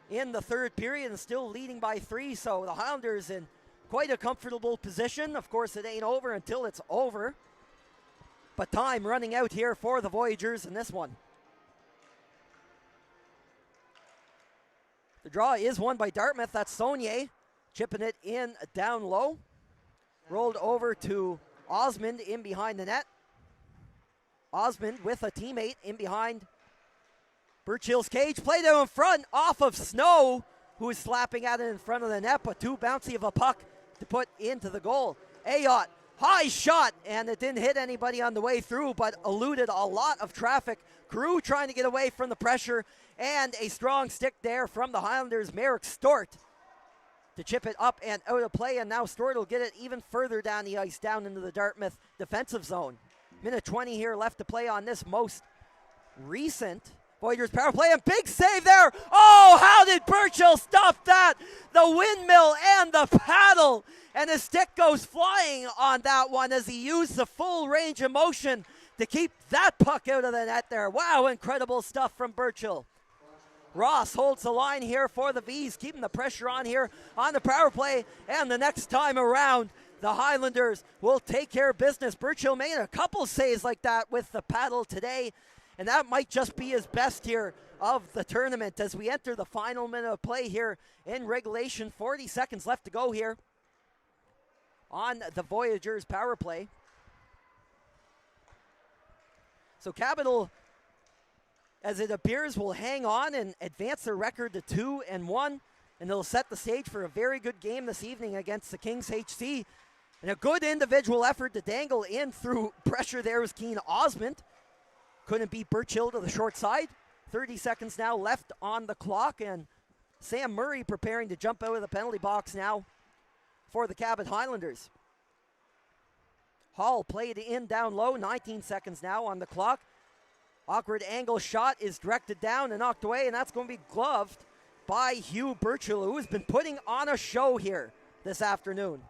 in the third period, and still leading by 3. So the Highlanders in quite a comfortable position. Of course, it ain't over until it's over. But time running out here for the Voyagers in this one. The draw is won by Dartmouth. That's Saunier chipping it in down low. Rolled over to Osmond in behind the net. Osmond with a teammate in behind Birchill's cage. Played out in front off of Snow, who is slapping at it in front of the net, but too bouncy of a puck to put into the goal. Ayotte, high shot, and it didn't hit anybody on the way through, but eluded a lot of traffic. Carew trying to get away from the pressure, and a strong stick there from the Highlanders, Merrick Stort, to chip it up and out of play, and now Stort will get it even further down the ice, down into the Dartmouth defensive zone. Minute 20 here left to play on this most recent Voyagers power play, and big save there. Oh, how did Birchill stop that? The windmill and the paddle, and his stick goes flying on that one as he used the full range of motion to keep that puck out of the net there. Wow, incredible stuff from Birchill. Ross holds the line here for the V's, keeping the pressure on here on the power play, and the next time around, the Highlanders will take care of business. Birchill made a couple saves like that with the paddle today, and that might just be his best here of the tournament as we enter the final minute of play here in regulation. 40 seconds left to go here on the Voyagers power play. So Cabot, as it appears, will hang on and advance their record to 2-1, and they'll set the stage for a very good game this evening against the Kings HC. And a good individual effort to dangle in through pressure there was Keen Osmond. Couldn't beat Burchill to the short side. 30 seconds now left on the clock, and Sam Murray preparing to jump out of the penalty box now for the Cabot Highlanders. Hall played in down low, 19 seconds now on the clock. Awkward angle shot is directed down and knocked away, and that's going to be gloved by Hugh Burchill, who has been putting on a show here this afternoon.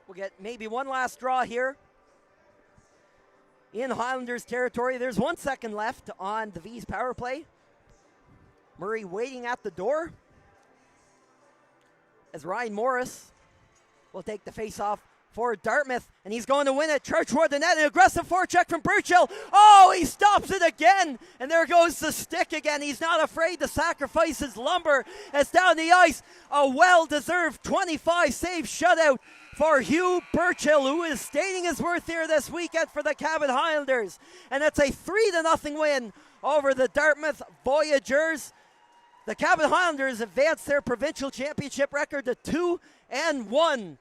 We'll get maybe one last draw here in Highlanders territory. There's 1 second left on the V's power play. Murray waiting at the door as Ryan Morris will take the face-off for Dartmouth, and he's going to win it. Charge toward the net, an aggressive forecheck from Burchill. Oh, he stops it again, and there goes the stick again. He's not afraid to sacrifice his lumber as down the ice. A well-deserved 25-save shutout for Hugh Burchill, who is stating his worth here this weekend for the Cabot Highlanders. And it's a 3-0 win over the Dartmouth Voyagers. The Cabot Highlanders advance their provincial championship record to 2-1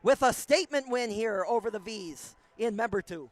with a statement win here over the V's in Member 2.